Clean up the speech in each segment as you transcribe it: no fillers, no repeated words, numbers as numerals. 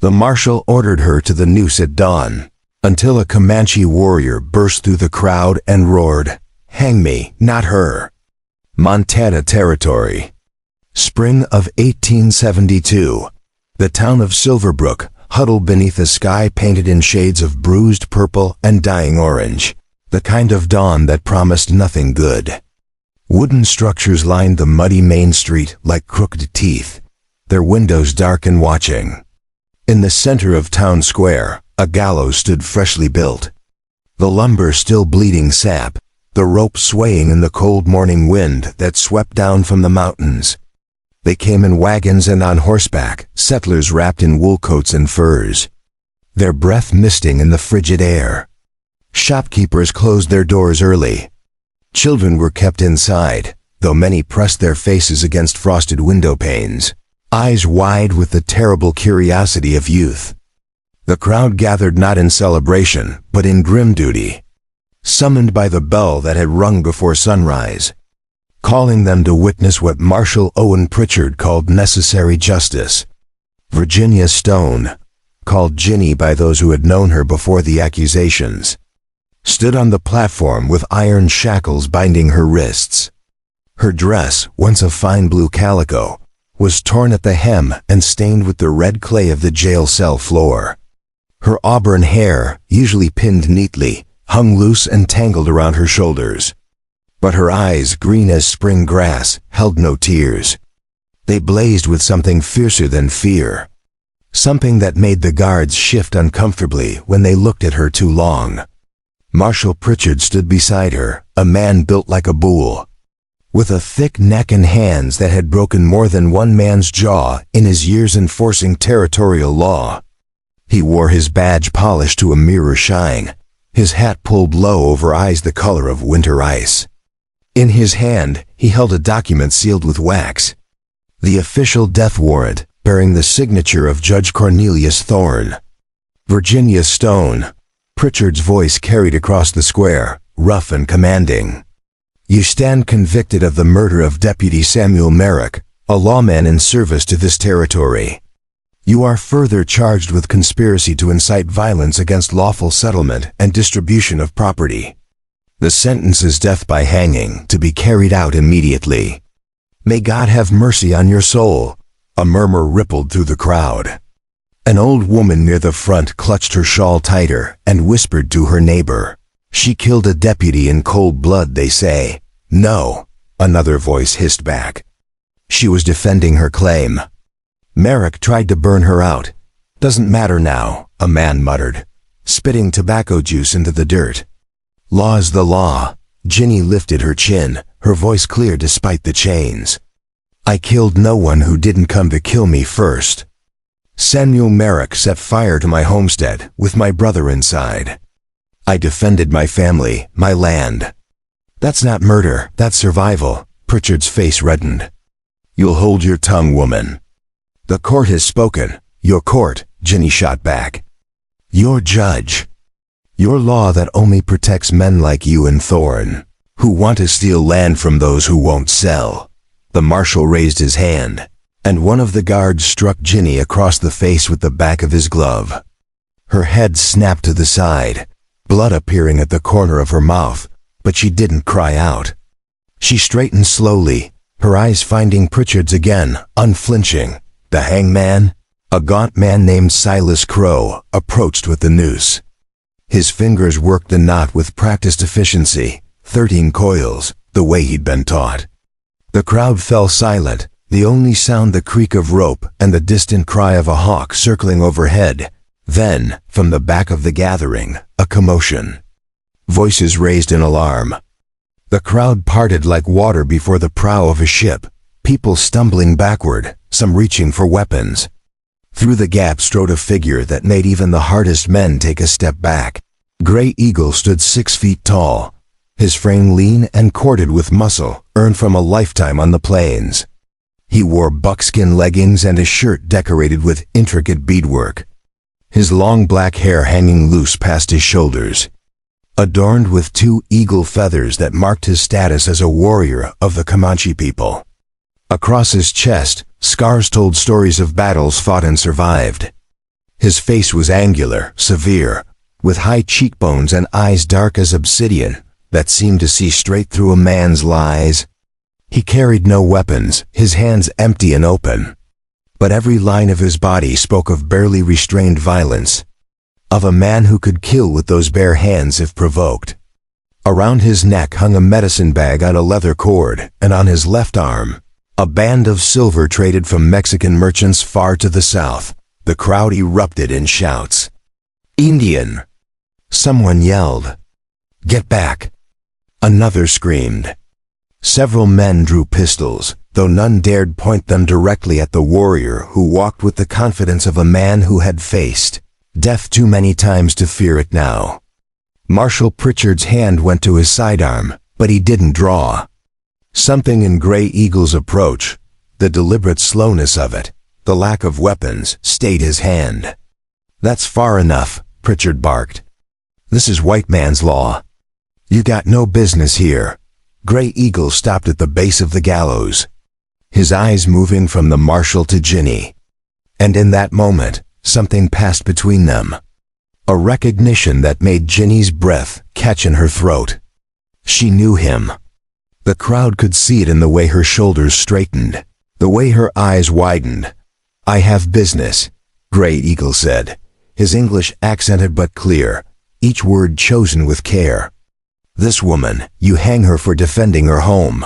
The Marshal ordered her to the noose at dawn, until a Comanche warrior burst through the crowd and roared, "Hang me, not her." Montana Territory. Spring of 1872. The town of Silverbrook huddled beneath a sky painted in shades of bruised purple and dying orange, the kind of dawn that promised nothing good. Wooden structures lined the muddy main street like crooked teeth, their windows dark and watching. In the center of town square, a gallows stood freshly built. The lumber still bleeding sap, the rope swaying in the cold morning wind that swept down from the mountains. They came in wagons and on horseback, settlers wrapped in wool coats and furs, their breath misting in the frigid air. Shopkeepers closed their doors early. Children were kept inside, though many pressed their faces against frosted window panes, eyes wide with the terrible curiosity of youth. The crowd gathered not in celebration, but in grim duty, summoned by the bell that had rung before sunrise, calling them to witness what Marshal Owen Pritchard called necessary justice. Virginia Stone, called Ginny by those who had known her before the accusations, stood on the platform with iron shackles binding her wrists. Her dress, once of fine blue calico, was torn at the hem and stained with the red clay of the jail cell floor. Her auburn hair, usually pinned neatly, hung loose and tangled around her shoulders. But her eyes, green as spring grass, held no tears. They blazed with something fiercer than fear, something that made the guards shift uncomfortably when they looked at her too long. Marshal Pritchard stood beside her, a man built like a bull, with a thick neck and hands that had broken more than one man's jaw in his years enforcing territorial law. He wore his badge polished to a mirror shine, his hat pulled low over eyes the color of winter ice. In his hand, he held a document sealed with wax, the official death warrant bearing the signature of Judge Cornelius Thorne. Virginia Stone, Pritchard's voice carried across the square, rough and commanding. You stand convicted of the murder of Deputy Samuel Merrick, a lawman in service to this territory. You are further charged with conspiracy to incite violence against lawful settlement and distribution of property. The sentence is death by hanging, to be carried out immediately. May God have mercy on your soul. A murmur rippled through the crowd. An old woman near the front clutched her shawl tighter and whispered to her neighbor, "She killed a deputy in cold blood, they say." "No," another voice hissed back. She was defending her claim. "Merrick tried to burn her out. Doesn't matter now," a man muttered, spitting tobacco juice into the dirt. "Law is the law." Ginny lifted her chin, her voice clear despite the chains. "I killed no one who didn't come to kill me first. Samuel Merrick set fire to my homestead with my brother inside. I defended my family, my land. That's not murder, that's survival." Pritchard's face reddened. "You'll hold your tongue, woman." "The court has spoken." "Your court," Ginny shot back. "Your judge. Your law that only protects men like you and Thorne, who want to steal land from those who won't sell." The marshal raised his hand, and one of the guards struck Ginny across the face with the back of his glove. Her head snapped to the side, blood appearing at the corner of her mouth, but she didn't cry out. She straightened slowly, her eyes finding Pritchard's again, unflinching. The hangman, a gaunt man named Silas Crow, approached with the noose. His fingers worked the knot with practiced efficiency, 13 coils, the way he'd been taught. The crowd fell silent, the only sound the creak of rope and the distant cry of a hawk circling overhead. Then, from the back of the gathering, a commotion. Voices raised in alarm. The crowd parted like water before the prow of a ship, people stumbling backward, some reaching for weapons. Through the gap strode a figure that made even the hardest men take a step back. Gray Eagle stood 6 feet tall, his frame lean and corded with muscle earned from a lifetime on the plains. He wore buckskin leggings and a shirt decorated with intricate beadwork, his long black hair hanging loose past his shoulders, adorned with 2 eagle feathers that marked his status as a warrior of the Comanche people. Across his chest, scars told stories of battles fought and survived. His face was angular, severe, with high cheekbones and eyes dark as obsidian that seemed to see straight through a man's lies. He carried no weapons, his hands empty and open. But every line of his body spoke of barely restrained violence, of a man who could kill with those bare hands if provoked. Around his neck hung a medicine bag on a leather cord, and on his left arm, a band of silver traded from Mexican merchants far to the south. The crowd erupted in shouts. "Indian!" Someone yelled. "Get back!" Another screamed. Several men drew pistols, though none dared point them directly at the warrior who walked with the confidence of a man who had faced death too many times to fear it now. Marshal Pritchard's hand went to his sidearm, but he didn't draw. Something in Gray Eagle's approach, the deliberate slowness of it, the lack of weapons, stayed his hand. "That's far enough," Pritchard barked. "This is white man's law. You got no business here." Gray Eagle stopped at the base of the gallows, his eyes moving from the Marshal to Ginny. And in that moment, something passed between them. A recognition that made Ginny's breath catch in her throat. She knew him. The crowd could see it in the way her shoulders straightened, the way her eyes widened. "I have business," Gray Eagle said, his English accented but clear, each word chosen with care. "This woman, you hang her for defending her home,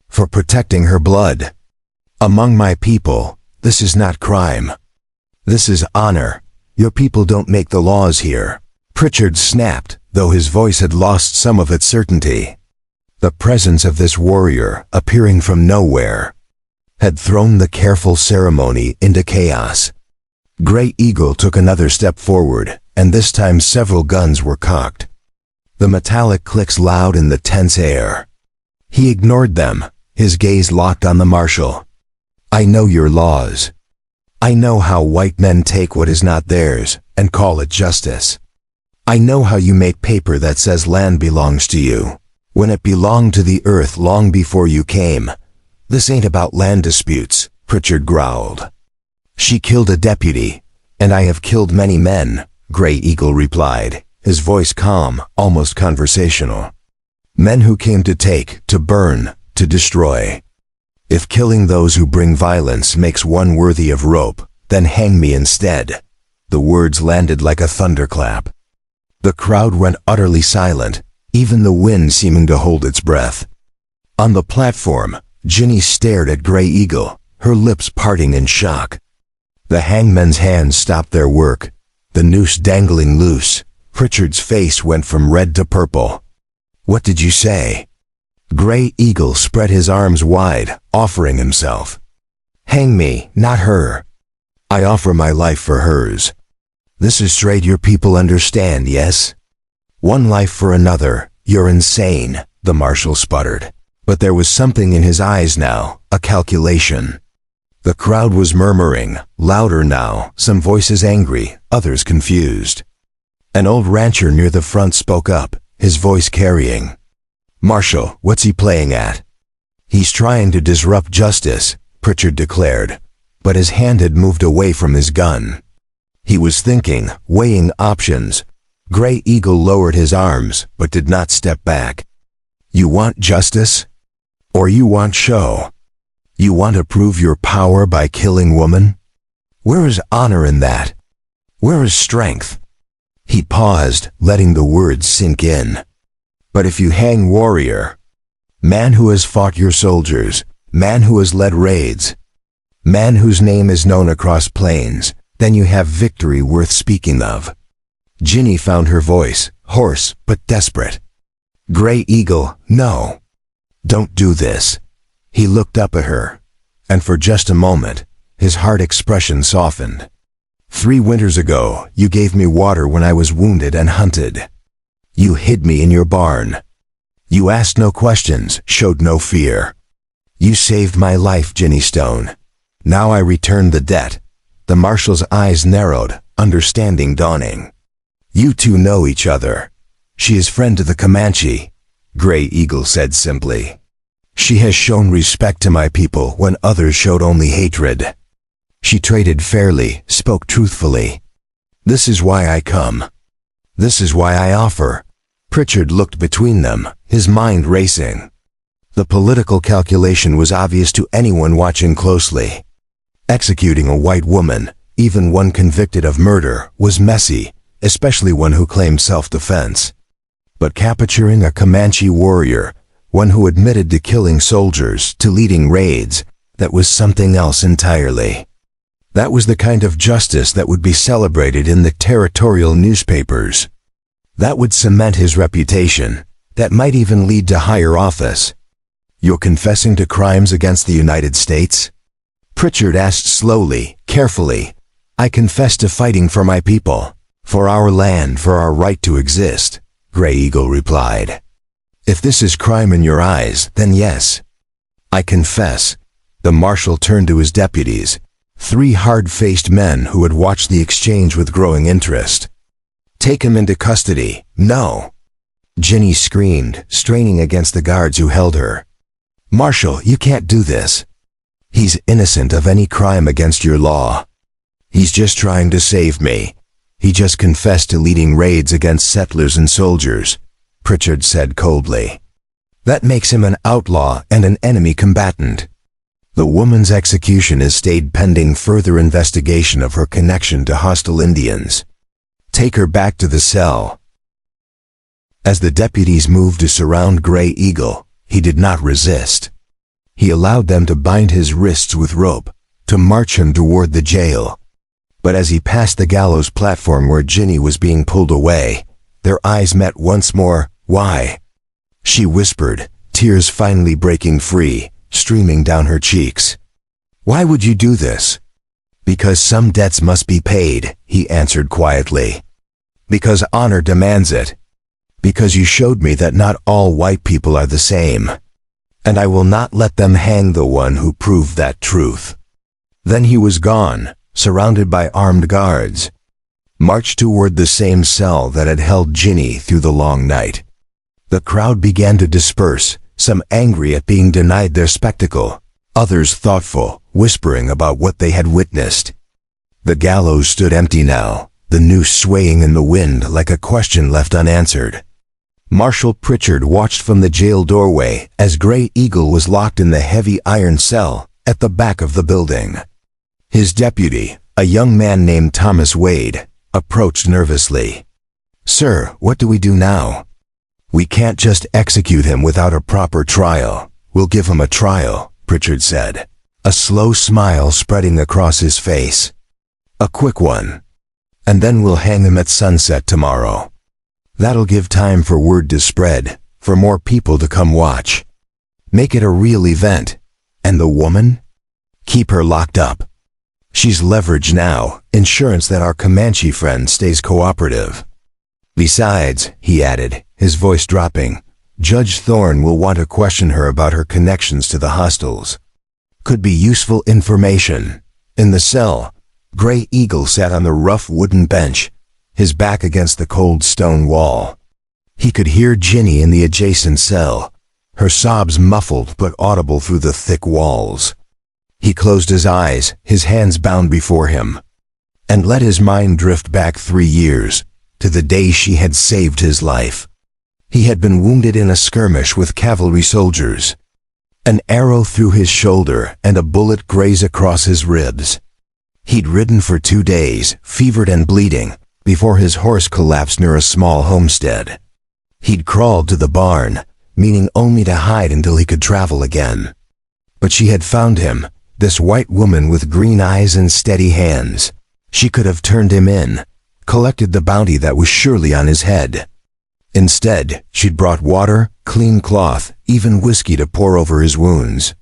for protecting her blood. Among my people, this is not crime. This is honor. Your people don't make the laws here." Pritchard snapped, though his voice had lost some of its certainty. The presence of this warrior, appearing from nowhere, had thrown the careful ceremony into chaos. Gray Eagle took another step forward, and this time several guns were cocked. The metallic clicks loud in the tense air. He ignored them, his gaze locked on the Marshal. "I know your laws. I know how white men take what is not theirs and call it justice. I know how you make paper that says land belongs to you, when it belonged to the earth long before you came. This ain't about land disputes," Pritchard growled. "She killed a deputy, and I have killed many men," Gray Eagle replied, his voice calm, almost conversational. "Men who came to take, to burn, to destroy. If killing those who bring violence makes one worthy of rope, then hang me instead." The words landed like a thunderclap. The crowd went utterly silent, even the wind seeming to hold its breath. On the platform, Ginny stared at Gray Eagle, her lips parting in shock. The hangman's hands stopped their work, the noose dangling loose. Pritchard's face went from red to purple. "What did you say?" Gray Eagle spread his arms wide, offering himself. "Hang me, not her. I offer my life for hers. This is straight, your people understand, yes?" "One life for another, you're insane," the Marshal sputtered. But there was something in his eyes now, a calculation. The crowd was murmuring, louder now, some voices angry, others confused. An old rancher near the front spoke up, his voice carrying. "Marshal, what's he playing at?" "He's trying to disrupt justice," Pritchard declared, but his hand had moved away from his gun. He was thinking, weighing options. Gray Eagle lowered his arms, but did not step back. "You want justice? Or you want show? You want to prove your power by killing women? Where is honor in that? Where is strength?" He paused, letting the words sink in. "But if you hang warrior, man who has fought your soldiers, man who has led raids, man whose name is known across plains, then you have victory worth speaking of." Ginny found her voice, hoarse but desperate. "Gray Eagle, no. Don't do this." He looked up at her, and for just a moment, his hard expression softened. "3 winters ago, you gave me water when I was wounded and hunted. You hid me in your barn. You asked no questions, showed no fear. You saved my life, Ginny Stone. Now I return the debt." The Marshal's eyes narrowed, understanding dawning. "You two know each other. She is friend to the Comanche," Gray Eagle said simply. "She has shown respect to my people when others showed only hatred. She traded fairly, spoke truthfully. This is why I come. This is why I offer. Pritchard looked between them, his mind racing. The political calculation was obvious to anyone watching closely. Executing a white woman, even one convicted of murder, was messy, especially one who claimed self-defense. But capturing a Comanche warrior, one who admitted to killing soldiers, to leading raids, that was something else entirely. That was the kind of justice that would be celebrated in the territorial newspapers. That would cement his reputation. That might even lead to higher office. You're confessing to crimes against the United States? Pritchard asked slowly, carefully. I confess to fighting for my people, for our land, for our right to exist, Gray Eagle replied. If this is crime in your eyes, then yes. I confess. The marshal turned to his deputies, 3 hard-faced men who had watched the exchange with growing interest. Take him into custody. No. Ginny screamed, straining against the guards who held her. Marshal, you can't do this. He's innocent of any crime against your law. He's just trying to save me. He just confessed to leading raids against settlers and soldiers, Pritchard said coldly. That makes him an outlaw and an enemy combatant. The woman's execution has stayed pending further investigation of her connection to hostile Indians. Take her back to the cell. As the deputies moved to surround Gray Eagle, he did not resist. He allowed them to bind his wrists with rope, to march him toward the jail. But as he passed the gallows platform where Ginny was being pulled away, their eyes met once more. Why? She whispered, tears finally breaking free, streaming down her cheeks. Why would you do this? Because some debts must be paid, he answered quietly. Because honor demands it. Because you showed me that not all white people are the same. And I will not let them hang the one who proved that truth. Then he was gone, surrounded by armed guards, marched toward the same cell that had held Ginny through the long night. The crowd began to disperse, some angry at being denied their spectacle, others thoughtful, whispering about what they had witnessed. The gallows stood empty now, the noose swaying in the wind like a question left unanswered. Marshal Pritchard watched from the jail doorway as Gray Eagle was locked in the heavy iron cell at the back of the building. His deputy, a young man named Thomas Wade, approached nervously. Sir, what do we do now? We can't just execute him without a proper trial. We'll give him a trial, Pritchard said, a slow smile spreading across his face. A quick one. And then we'll hang him at sunset tomorrow. That'll give time for word to spread, for more people to come watch. Make it a real event. And the woman? Keep her locked up. She's leverage now, insurance that our Comanche friend stays cooperative. Besides, he added, his voice dropping, Judge Thorne will want to question her about her connections to the hostiles. Could be useful information. In the cell, Gray Eagle sat on the rough wooden bench, his back against the cold stone wall. He could hear Ginny in the adjacent cell, her sobs muffled but audible through the thick walls. He closed his eyes, his hands bound before him, and let his mind drift back 3 years, to the day she had saved his life. He had been wounded in a skirmish with cavalry soldiers. An arrow through his shoulder and a bullet grazed across his ribs. He'd ridden for 2 days, fevered and bleeding, before his horse collapsed near a small homestead. He'd crawled to the barn, meaning only to hide until he could travel again. But she had found him, this white woman with green eyes and steady hands. She could have turned him in, collected the bounty that was surely on his head. Instead, she'd brought water, clean cloth, even whiskey to pour over his wounds.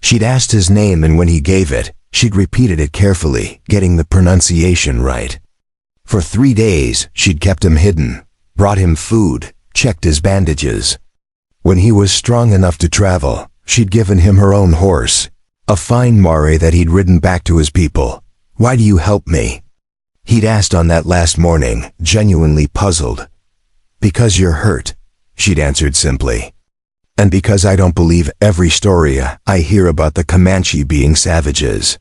She'd asked his name, and when he gave it, she'd repeated it carefully, getting the pronunciation right. For 3 days, she'd kept him hidden, brought him food, checked his bandages. When he was strong enough to travel, she'd given him her own horse, a fine mare that he'd ridden back to his people. Why do you help me? He'd asked on that last morning, genuinely puzzled. Because you're hurt, she'd answered simply. And because I don't believe every story I hear about the Comanche being savages.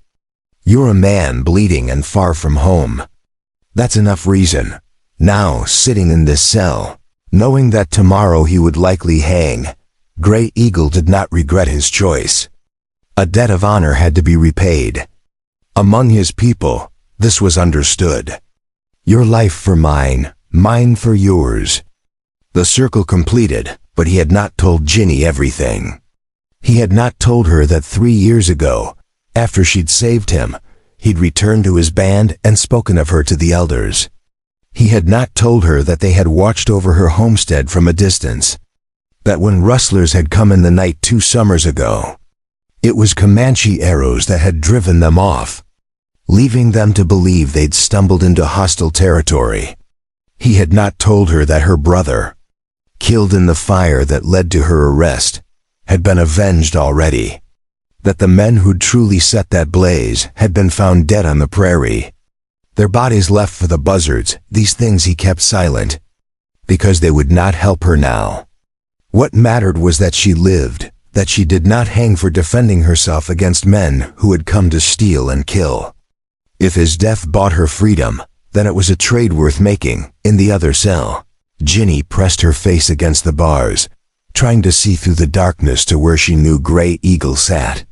You're a man bleeding and far from home. That's enough reason. Now, sitting in this cell, knowing that tomorrow he would likely hang, Grey Eagle did not regret his choice. A debt of honor had to be repaid. Among his people, this was understood. Your life for mine, mine for yours. The circle completed, but he had not told Ginny everything. He had not told her that 3 years ago, after she'd saved him, he'd returned to his band and spoken of her to the elders. He had not told her that they had watched over her homestead from a distance. That when rustlers had come in the night 2 summers ago, it was Comanche arrows that had driven them off, leaving them to believe they'd stumbled into hostile territory. He had not told her that her brother, killed in the fire that led to her arrest, had been avenged already. That the men who'd truly set that blaze had been found dead on the prairie. Their bodies left for the buzzards. These things he kept silent, because they would not help her now. What mattered was that she lived, that she did not hang for defending herself against men who had come to steal and kill. If his death bought her freedom, then it was a trade worth making. In the other cell, Ginny pressed her face against the bars, trying to see through the darkness to where she knew Grey Eagle sat.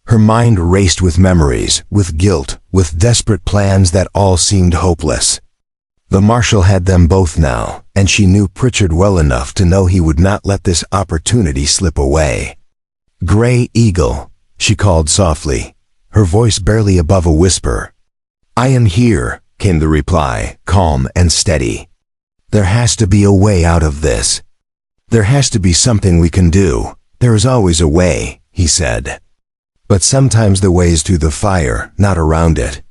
Her mind raced with memories, with guilt, with desperate plans that all seemed hopeless. The Marshal had them both now, and she knew Pritchard well enough to know he would not let this opportunity slip away. "Grey Eagle," she called softly, her voice barely above a whisper. "I am here," came the reply, calm and steady. "There has to be a way out of this. There has to be something we can do. There is always a way," he said. "But sometimes the way is through the fire, not around it.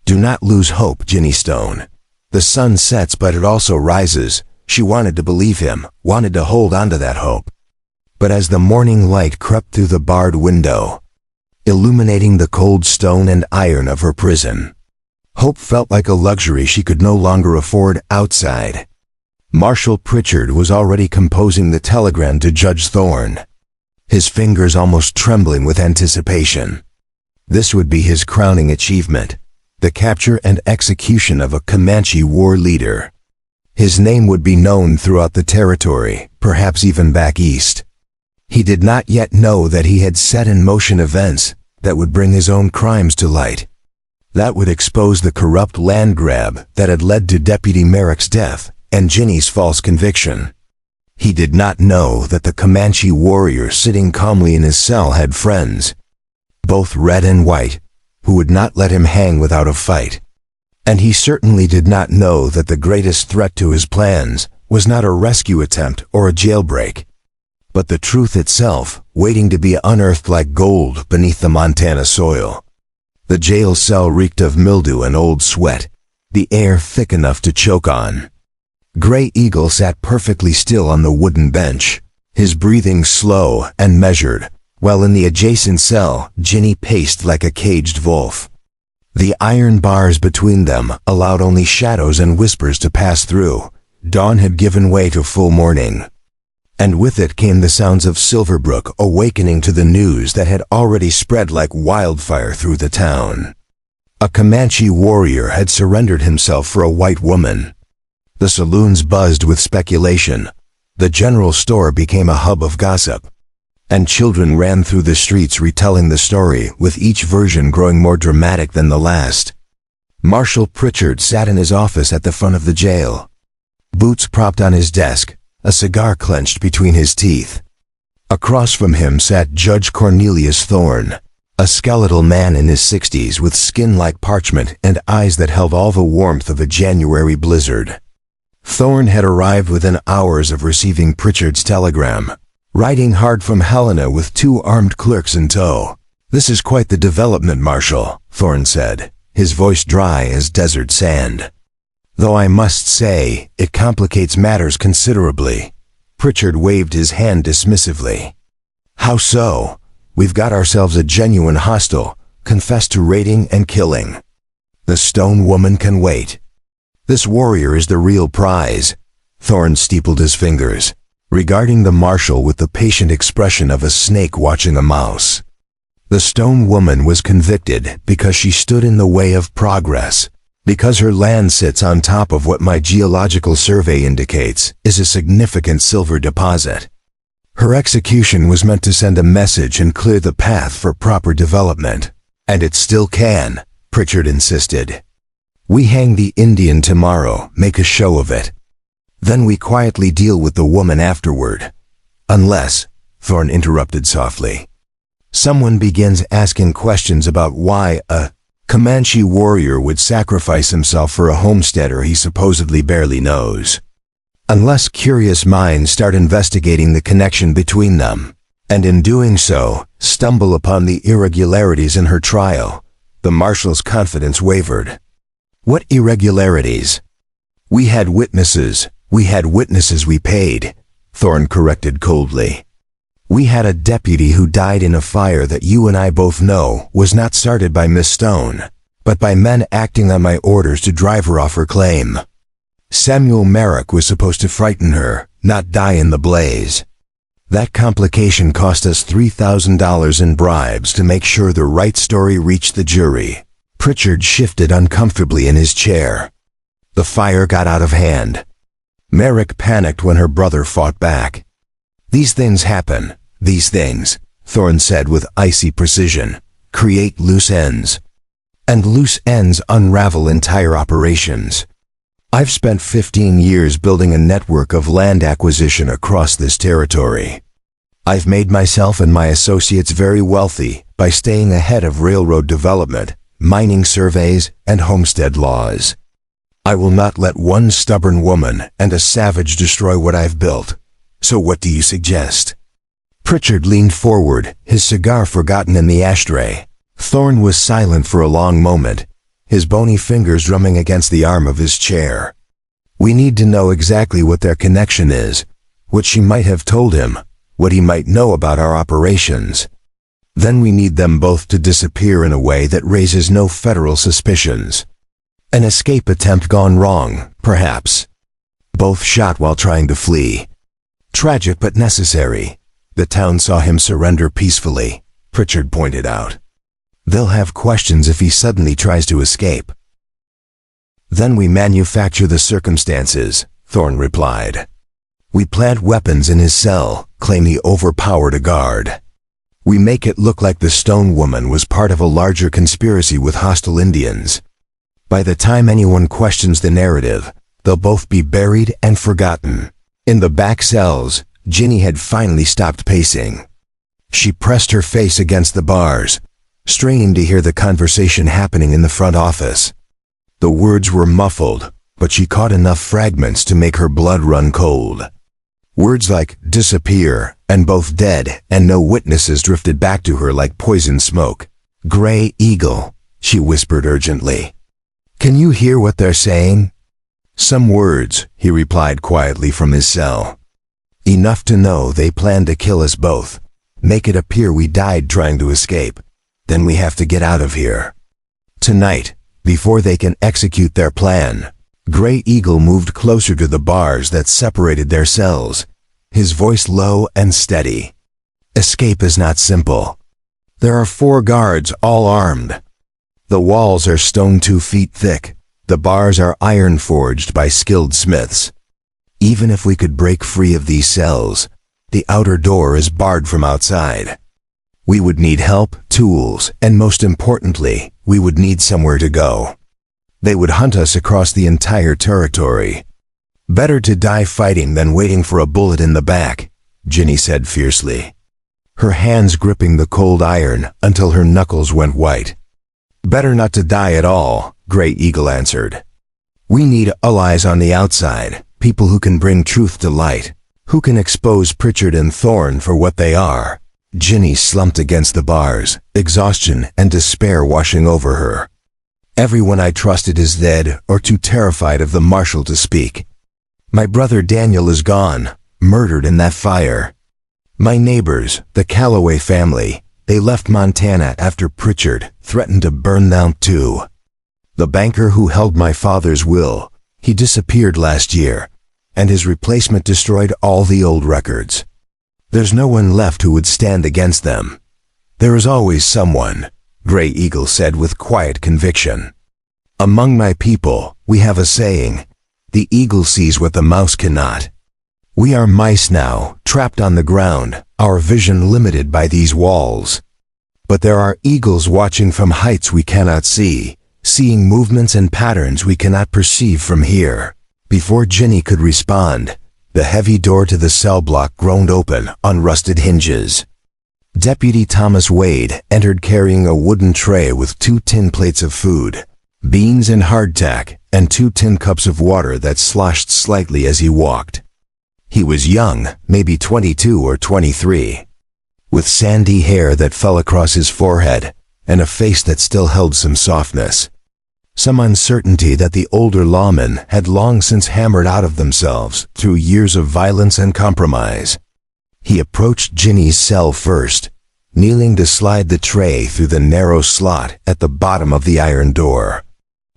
Do not lose hope, Ginny Stone. The sun sets, but it also rises." She wanted to believe him, wanted to hold on to that hope. But as the morning light crept through the barred window, illuminating the cold stone and iron of her prison, hope felt like a luxury she could no longer afford outside. Marshal Pritchard was already composing the telegram to Judge Thorne, his fingers almost trembling with anticipation. This would be his crowning achievement, the capture and execution of a Comanche war leader. His name would be known throughout the territory, perhaps even back east. He did not yet know that he had set in motion events that would bring his own crimes to light, that would expose the corrupt land grab that had led to Deputy Merrick's death and Ginny's false conviction. He did not know that the Comanche warrior sitting calmly in his cell had friends, both red and white, who would not let him hang without a fight. And he certainly did not know that the greatest threat to his plans was not a rescue attempt or a jailbreak, but the truth itself, waiting to be unearthed like gold beneath the Montana soil. The jail cell reeked of mildew and old sweat, the air thick enough to choke on. Grey Eagle sat perfectly still on the wooden bench, his breathing slow and measured, while in the adjacent cell, Ginny paced like a caged wolf. The iron bars between them allowed only shadows and whispers to pass through. Dawn had given way to full morning, and with it came the sounds of Silverbrook awakening to the news that had already spread like wildfire through the town. A Comanche warrior had surrendered himself for a white woman. The saloons buzzed with speculation. The general store became a hub of gossip, and children ran through the streets retelling the story, with each version growing more dramatic than the last. Marshal Pritchard sat in his office at the front of the jail, boots propped on his desk, a cigar clenched between his teeth. Across from him sat Judge Cornelius Thorne, a skeletal man in his 60s with skin like parchment and eyes that held all the warmth of a January blizzard. Thorne had arrived within hours of receiving Pritchard's telegram, riding hard from Helena with 2 armed clerks in tow. "This is quite the development, Marshal," Thorne said, his voice dry as desert sand. "Though I must say, it complicates matters considerably." Pritchard waved his hand dismissively. "How so?" "We've got ourselves a genuine hostile, confessed to raiding and killing. The stone woman can wait. This warrior is the real prize." Thorne steepled his fingers, regarding the Marshal with the patient expression of a snake watching a mouse. The stone woman was convicted because she stood in the way of progress, Because her land sits on top of what my geological survey indicates is a significant silver deposit. Her execution was meant to send a message and clear the path for proper development. And it still can, Pritchard insisted. We hang the Indian tomorrow, make a show of it. Then we quietly deal with the woman afterward. Unless, Thorne interrupted softly, someone begins asking questions about why a Comanche warrior would sacrifice himself for a homesteader he supposedly barely knows. Unless curious minds start investigating the connection between them, and in doing so, stumble upon the irregularities in her trial, the Marshal's confidence wavered. What irregularities? We had witnesses we paid, Thorne corrected coldly. We had a deputy who died in a fire that you and I both know was not started by Miss Stone, but by men acting on my orders to drive her off her claim. Samuel Merrick was supposed to frighten her, not die in the blaze. That complication cost us $3,000 in bribes to make sure the right story reached the jury. Pritchard shifted uncomfortably in his chair. The fire got out of hand. Merrick panicked when her brother fought back. These things happen. These things, Thorne said with icy precision, create loose ends. And loose ends unravel entire operations. I've spent 15 years building a network of land acquisition across this territory. I've made myself and my associates very wealthy by staying ahead of railroad development, mining surveys, and homestead laws. I will not let one stubborn woman and a savage destroy what I've built. So what do you suggest? Pritchard leaned forward, his cigar forgotten in the ashtray. Thorne was silent for a long moment, his bony fingers drumming against the arm of his chair. We need to know exactly what their connection is, what she might have told him, what he might know about our operations. Then we need them both to disappear in a way that raises no federal suspicions. An escape attempt gone wrong, perhaps. Both shot while trying to flee. Tragic but necessary. The town saw him surrender peacefully, Pritchard pointed out. They'll have questions if he suddenly tries to escape. Then we manufacture the circumstances, Thorne replied. We plant weapons in his cell, claim he overpowered a guard. We make it look like the Stone Woman was part of a larger conspiracy with hostile Indians. By the time anyone questions the narrative, they'll both be buried and forgotten. In the back cells, Ginny had finally stopped pacing. She pressed her face against the bars, straining to hear the conversation happening in the front office. The words were muffled, but she caught enough fragments to make her blood run cold. Words like disappear and both dead and no witnesses drifted back to her like poison smoke. Gray Eagle, she whispered urgently. Can you hear what they're saying? Some words, he replied quietly from his cell. Enough to know they plan to kill us both. Make it appear we died trying to escape. Then we have to get out of here. Tonight, before they can execute their plan. Gray Eagle moved closer to the bars that separated their cells, his voice low and steady. Escape is not simple. There are 4 guards, all armed. The walls are stone 2 feet thick. The bars are iron forged by skilled smiths. Even if we could break free of these cells, the outer door is barred from outside. We would need help, tools, and most importantly, we would need somewhere to go. They would hunt us across the entire territory. Better to die fighting than waiting for a bullet in the back, Ginny said fiercely, her hands gripping the cold iron until her knuckles went white. Better not to die at all, Gray Eagle answered. We need allies on the outside, people who can bring truth to light, who can expose Pritchard and Thorne for what they are. Ginny slumped against the bars, exhaustion and despair washing over her. Everyone I trusted is dead or too terrified of the Marshal to speak. My brother Daniel is gone, murdered in that fire. My neighbors, the Calloway family, they left Montana after Pritchard threatened to burn them too. The banker who held my father's will, he disappeared last year, and his replacement destroyed all the old records. There's no one left who would stand against them. There is always someone, Gray Eagle said with quiet conviction. Among my people, we have a saying, the eagle sees what the mouse cannot. We are mice now, trapped on the ground, our vision limited by these walls. But there are eagles watching from heights we cannot see, seeing movements and patterns we cannot perceive from here. Before Ginny could respond, the heavy door to the cell block groaned open on rusted hinges. Deputy Thomas Wade entered carrying a wooden tray with 2 tin plates of food, beans and hardtack, and 2 tin cups of water that sloshed slightly as he walked. He was young, maybe 22 or 23, with sandy hair that fell across his forehead and a face that still held some softness, some uncertainty that the older lawmen had long since hammered out of themselves through years of violence and compromise. He approached Ginny's cell first, kneeling to slide the tray through the narrow slot at the bottom of the iron door.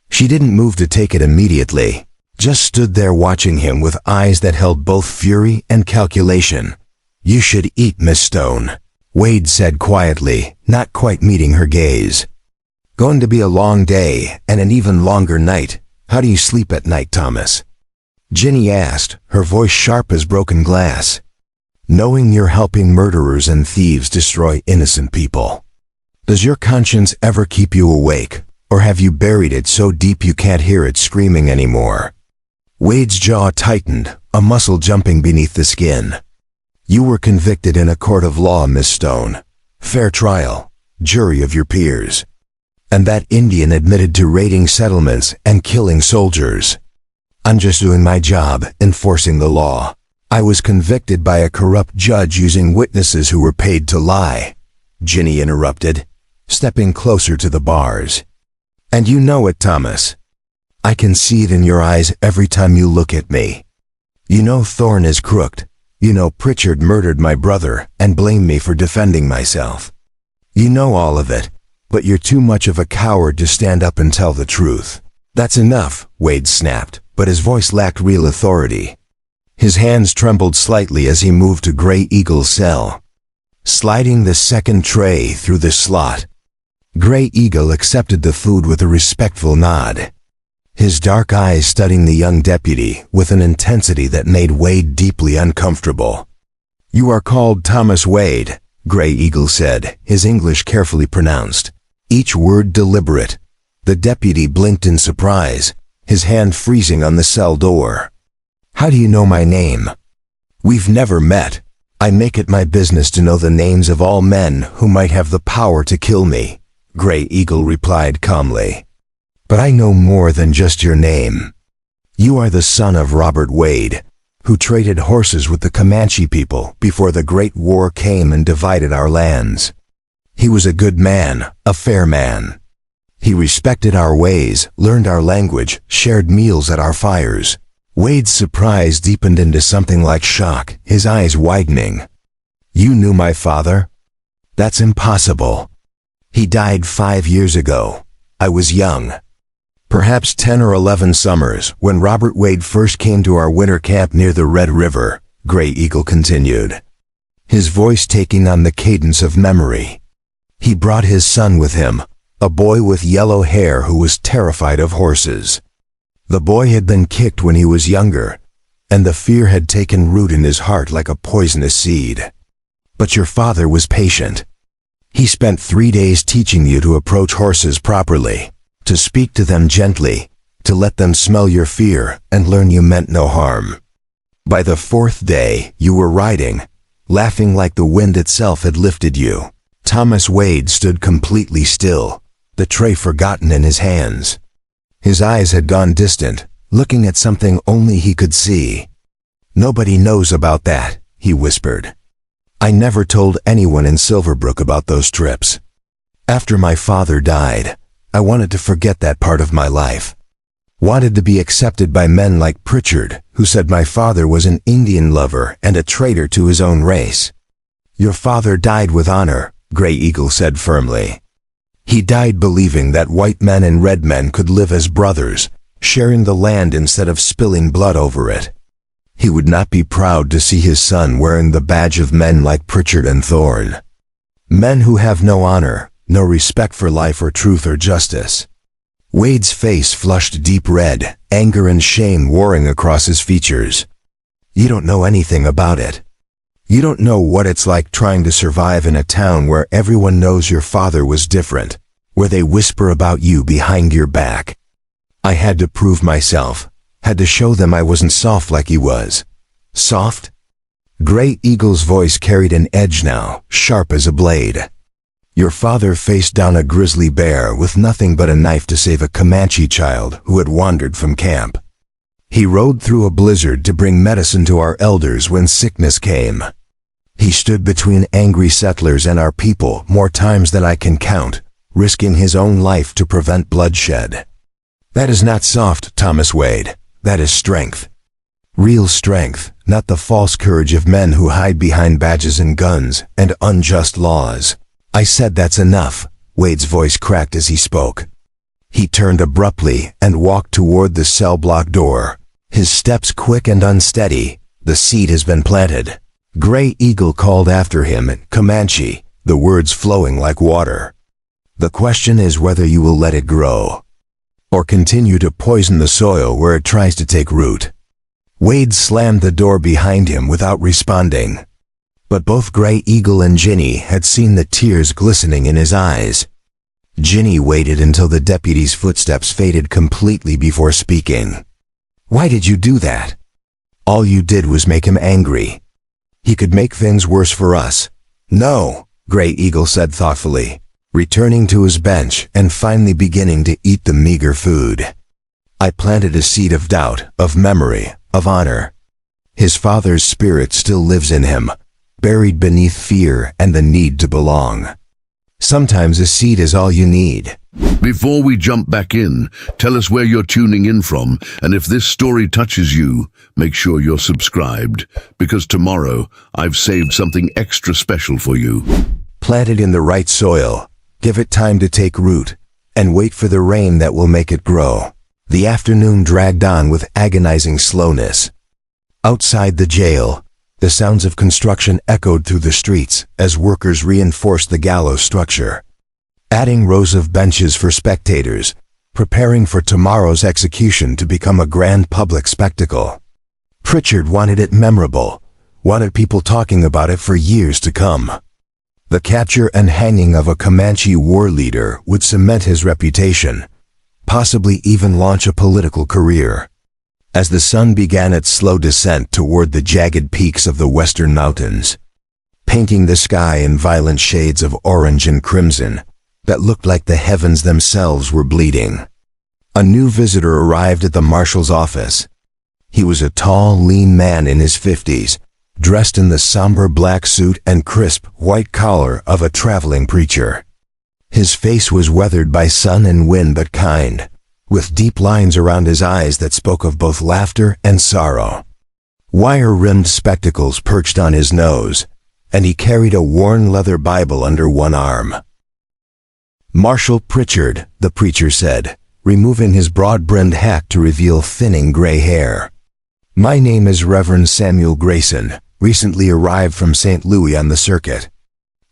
She didn't move to take it immediately, just stood there watching him with eyes that held both fury and calculation. "You should eat, Miss Stone," Wade said quietly, not quite meeting her gaze. "Going to be a long day and an even longer night. How do you sleep at night, Thomas?" Ginny asked, her voice sharp as broken glass. "Knowing you're helping murderers and thieves destroy innocent people. Does your conscience ever keep you awake, or have you buried it so deep you can't hear it screaming anymore?" Wade's jaw tightened, a muscle jumping beneath the skin. "You were convicted in a court of law, Miss Stone. Fair trial, jury of your peers. And that Indian admitted to raiding settlements and killing soldiers. I'm just doing my job, enforcing the law. I was convicted by a corrupt judge using witnesses who were paid to lie," Ginny interrupted, stepping closer to the bars. "And you know it, Thomas. I can see it in your eyes every time you look at me. You know Thorne is crooked. You know Pritchard murdered my brother and blamed me for defending myself. You know all of it, but you're too much of a coward to stand up and tell the truth." "That's enough," Wade snapped, but his voice lacked real authority. His hands trembled slightly as he moved to Grey Eagle's cell, sliding the second tray through the slot. Grey Eagle accepted the food with a respectful nod, his dark eyes studying the young deputy with an intensity that made Wade deeply uncomfortable. "You are called Thomas Wade," Grey Eagle said, his English carefully pronounced, each word deliberate. The deputy blinked in surprise, his hand freezing on the cell door. "How do you know my name?" "We've never met. I make it my business to know the names of all men who might have the power to kill me," Grey Eagle replied calmly. "But I know more than just your name. You are the son of Robert Wade, who traded horses with the Comanche people before the Great War came and divided our lands. He was a good man, a fair man. He respected our ways, learned our language, shared meals at our fires." Wade's surprise deepened into something like shock, his eyes widening. "You knew my father?" "That's impossible. He died 5 years ago. I was young. Perhaps 10 or 11 summers, when Robert Wade first came to our winter camp near the Red River," Grey Eagle continued, his voice taking on the cadence of memory. "He brought his son with him, a boy with yellow hair who was terrified of horses. The boy had been kicked when he was younger, and the fear had taken root in his heart like a poisonous seed. But your father was patient. He spent 3 days teaching you to approach horses properly, to speak to them gently, to let them smell your fear and learn you meant no harm. By the 4th day, you were riding, laughing like the wind itself had lifted you." Thomas Wade stood completely still, the tray forgotten in his hands. His eyes had gone distant, looking at something only he could see. "Nobody knows about that," he whispered. "I never told anyone in Silverbrook about those trips. After my father died, I wanted to forget that part of my life. Wanted to be accepted by men like Pritchard, who said my father was an Indian lover and a traitor to his own race." "Your father died with honor," Grey Eagle said firmly. "He died believing that white men and red men could live as brothers, sharing the land instead of spilling blood over it. He would not be proud to see his son wearing the badge of men like Pritchard and Thorne. Men who have no honor, no respect for life or truth or justice. Wade's face flushed deep red, anger and shame warring across his features. You don't know anything about it. You don't know what it's like trying to survive in a town where everyone knows your father was different, where they whisper about you behind your back. I had to prove myself, had to show them I wasn't soft like he was. Soft? Gray Eagle's voice carried an edge now, sharp as a blade. Your father faced down a grizzly bear with nothing but a knife to save a Comanche child who had wandered from camp. He rode through a blizzard to bring medicine to our elders when sickness came. He stood between angry settlers and our people more times than I can count, risking his own life to prevent bloodshed. That is not soft, Thomas Wade. That is strength. Real strength, not the false courage of men who hide behind badges and guns and unjust laws. I said that's enough. Wade's voice cracked as he spoke. He turned abruptly and walked toward the cell block door. His steps quick and unsteady. The seed has been planted. Gray Eagle called after him in Comanche, the words flowing like water. The question is whether you will let it grow, or continue to poison the soil where it tries to take root. Wade slammed the door behind him without responding. But both Gray Eagle and Ginny had seen the tears glistening in his eyes. Ginny waited until the deputy's footsteps faded completely before speaking. Why did you do that? All you did was make him angry. He could make things worse for us. No, Gray Eagle said thoughtfully, returning to his bench and finally beginning to eat the meager food. I planted a seed of doubt, of memory, of honor. His father's spirit still lives in him, buried beneath fear and the need to belong. Sometimes a seed is all you need. Before we jump back in, tell us where you're tuning in from, and if this story touches you, make sure you're subscribed, because tomorrow I've saved something extra special for you. Plant it in the right soil, give it time to take root, and wait for the rain that will make it grow. The afternoon dragged on with agonizing slowness. Outside the jail, the sounds of construction echoed through the streets as workers reinforced the gallows structure, adding rows of benches for spectators, preparing for tomorrow's execution to become a grand public spectacle. Pritchard wanted it memorable, wanted people talking about it for years to come. The capture and hanging of a Comanche war leader would cement his reputation, possibly even launch a political career. As the sun began its slow descent toward the jagged peaks of the western mountains, painting the sky in violent shades of orange and crimson that looked like the heavens themselves were bleeding, a new visitor arrived at the Marshal's office. He was a tall, lean man in his 50s, dressed in the somber black suit and crisp white collar of a traveling preacher. His face was weathered by sun and wind but kind, with deep lines around his eyes that spoke of both laughter and sorrow. Wire-rimmed spectacles perched on his nose, and he carried a worn leather Bible under one arm. Marshal Pritchard, the preacher said, removing his broad-brimmed hat to reveal thinning gray hair. My name is Reverend Samuel Grayson, recently arrived from St. Louis on the circuit.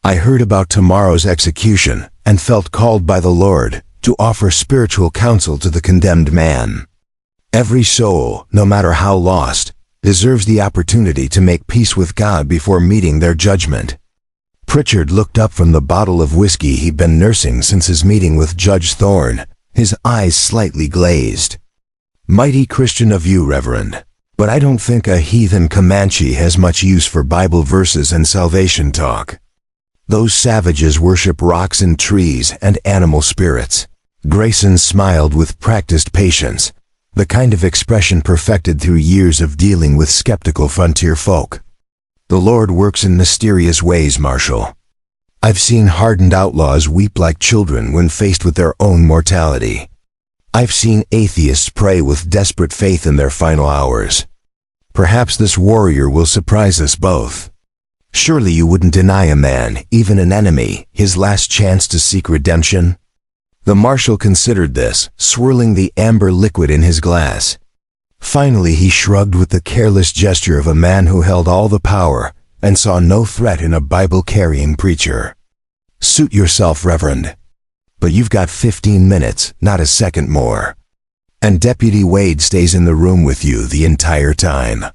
I heard about tomorrow's execution and felt called by the Lord to offer spiritual counsel to the condemned man. Every soul, no matter how lost, deserves the opportunity to make peace with God before meeting their judgment. Pritchard looked up from the bottle of whiskey he'd been nursing since his meeting with Judge Thorne, his eyes slightly glazed. Mighty Christian of you, Reverend, but I don't think a heathen Comanche has much use for Bible verses and salvation talk. Those savages worship rocks and trees and animal spirits. Grayson smiled with practiced patience, the kind of expression perfected through years of dealing with skeptical frontier folk. The Lord works in mysterious ways, Marshal. I've seen hardened outlaws weep like children when faced with their own mortality. I've seen atheists pray with desperate faith in their final hours. Perhaps this warrior will surprise us both. Surely you wouldn't deny a man, even an enemy, his last chance to seek redemption? The Marshal considered this, swirling the amber liquid in his glass. Finally he shrugged with the careless gesture of a man who held all the power and saw no threat in a Bible-carrying preacher. Suit yourself, Reverend. But you've got 15 minutes, not a second more. And Deputy Wade stays in the room with you the entire time.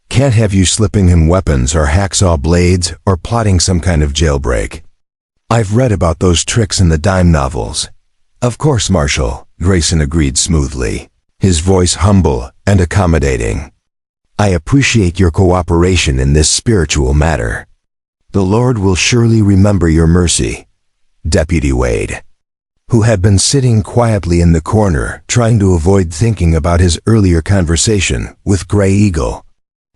Can't have you slipping him weapons or hacksaw blades or plotting some kind of jailbreak. I've read about those tricks in the dime novels. Of course, Marshal, Grayson agreed smoothly, his voice humble and accommodating. I appreciate your cooperation in this spiritual matter. The Lord will surely remember your mercy. Deputy Wade, who had been sitting quietly in the corner trying to avoid thinking about his earlier conversation with Gray Eagle,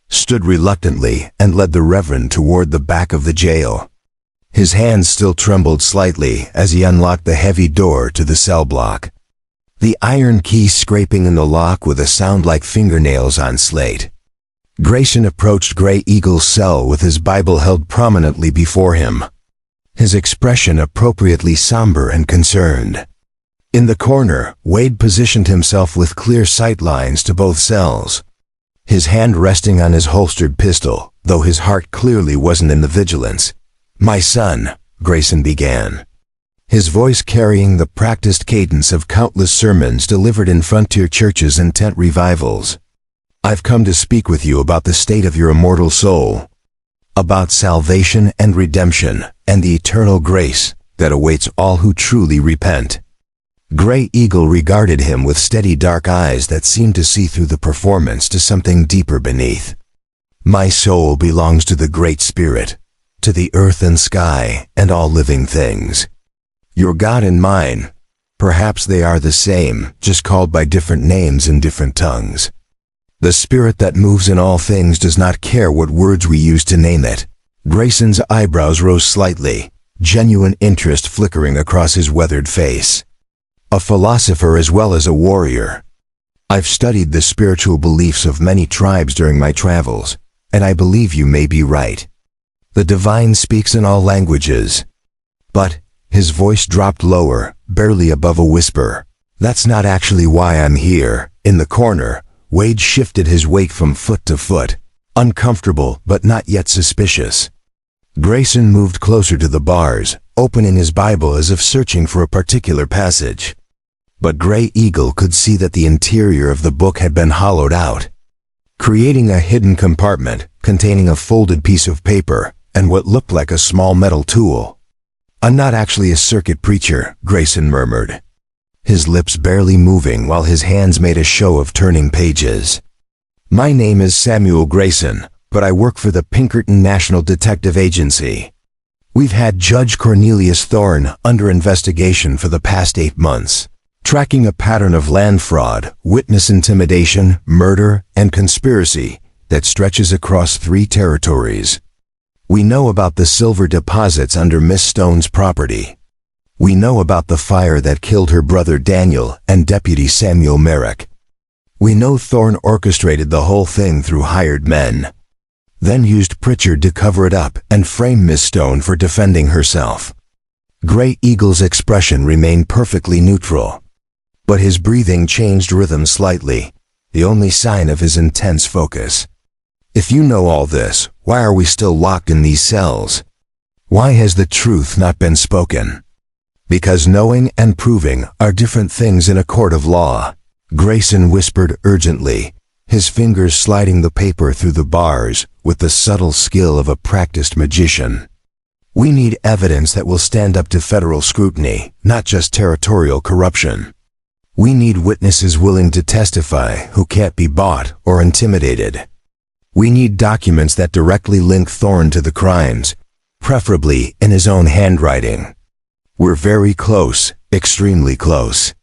stood reluctantly and led the Reverend toward the back of the jail. His hands still trembled slightly as he unlocked the heavy door to the cell block, the iron key scraping in the lock with a sound like fingernails on slate. Grayson approached Gray Eagle's cell with his Bible held prominently before him, his expression appropriately somber and concerned. In the corner, Wade positioned himself with clear sight lines to both cells, his hand resting on his holstered pistol, though his heart clearly wasn't in the vigilance. My son, Grayson began, his voice carrying the practiced cadence of countless sermons delivered in frontier churches and tent revivals. I've come to speak with you about the state of your immortal soul, about salvation and redemption and the eternal grace that awaits all who truly repent. Gray Eagle regarded him with steady dark eyes that seemed to see through the performance to something deeper beneath. My soul belongs to the Great Spirit, to the earth and sky and all living things. Your God and mine, perhaps they are the same, just called by different names in different tongues. The Spirit that moves in all things does not care what words we use to name it. Grayson's eyebrows rose slightly, genuine interest flickering across his weathered face. A philosopher as well as a warrior. I've studied the spiritual beliefs of many tribes during my travels, and I believe you may be right. The divine speaks in all languages. But, his voice dropped lower, barely above a whisper. That's not actually why I'm here. In the corner, Wade shifted his weight from foot to foot, uncomfortable but not yet suspicious. Grayson moved closer to the bars, opening his Bible as if searching for a particular passage. But Gray Eagle could see that the interior of the book had been hollowed out, creating a hidden compartment containing a folded piece of paper and what looked like a small metal tool. I'm not actually a circuit preacher, Grayson murmured, his lips barely moving while his hands made a show of turning pages. My name is Samuel Grayson, but I work for the Pinkerton National Detective Agency. We've had Judge Cornelius Thorne under investigation for the past 8 months, tracking a pattern of land fraud, witness intimidation, murder, and conspiracy that stretches across 3 territories. We know about the silver deposits under Miss Stone's property. We know about the fire that killed her brother Daniel and Deputy Samuel Merrick. We know Thorne orchestrated the whole thing through hired men, then used Pritchard to cover it up and frame Miss Stone for defending herself. Gray Eagle's expression remained perfectly neutral, but his breathing changed rhythm slightly, the only sign of his intense focus. If you know all this, why are we still locked in these cells? Why has the truth not been spoken? Because knowing and proving are different things in a court of law, Grayson whispered urgently, his fingers sliding the paper through the bars with the subtle skill of a practiced magician. We need evidence that will stand up to federal scrutiny, not just territorial corruption. We need witnesses willing to testify who can't be bought or intimidated. We need documents that directly link Thorne to the crimes, preferably in his own handwriting. We're very close, extremely close.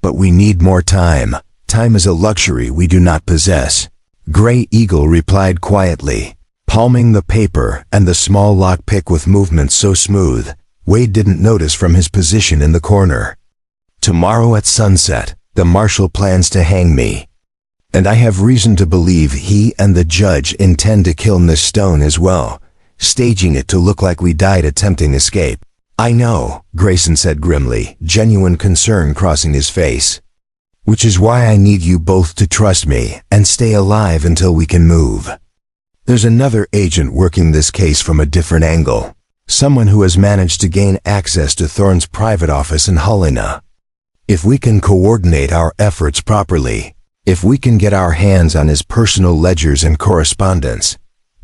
But we need more time. Time is a luxury we do not possess. Gray Eagle replied quietly, palming the paper and the small lockpick with movements so smooth, Wade didn't notice from his position in the corner. Tomorrow at sunset, the Marshal plans to hang me. And I have reason to believe he and the judge intend to kill Miss Stone as well, staging it to look like we died attempting escape. I know, Grayson said grimly, genuine concern crossing his face. Which is why I need you both to trust me and stay alive until we can move. There's another agent working this case from a different angle. Someone who has managed to gain access to Thorne's private office in Helena. If we can coordinate our efforts properly, if we can get our hands on his personal ledgers and correspondence.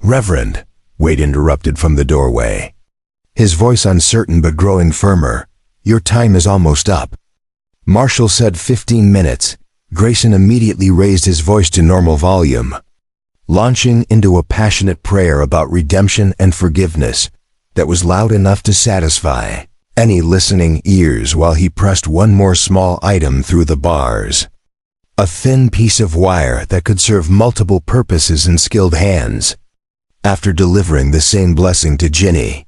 Reverend, Wade interrupted from the doorway. His voice uncertain but growing firmer. Your time is almost up. Marshal said 15 minutes. Grayson immediately raised his voice to normal volume, launching into a passionate prayer about redemption and forgiveness that was loud enough to satisfy any listening ears while he pressed one more small item through the bars. A thin piece of wire that could serve multiple purposes in skilled hands. After delivering the same blessing to Ginny,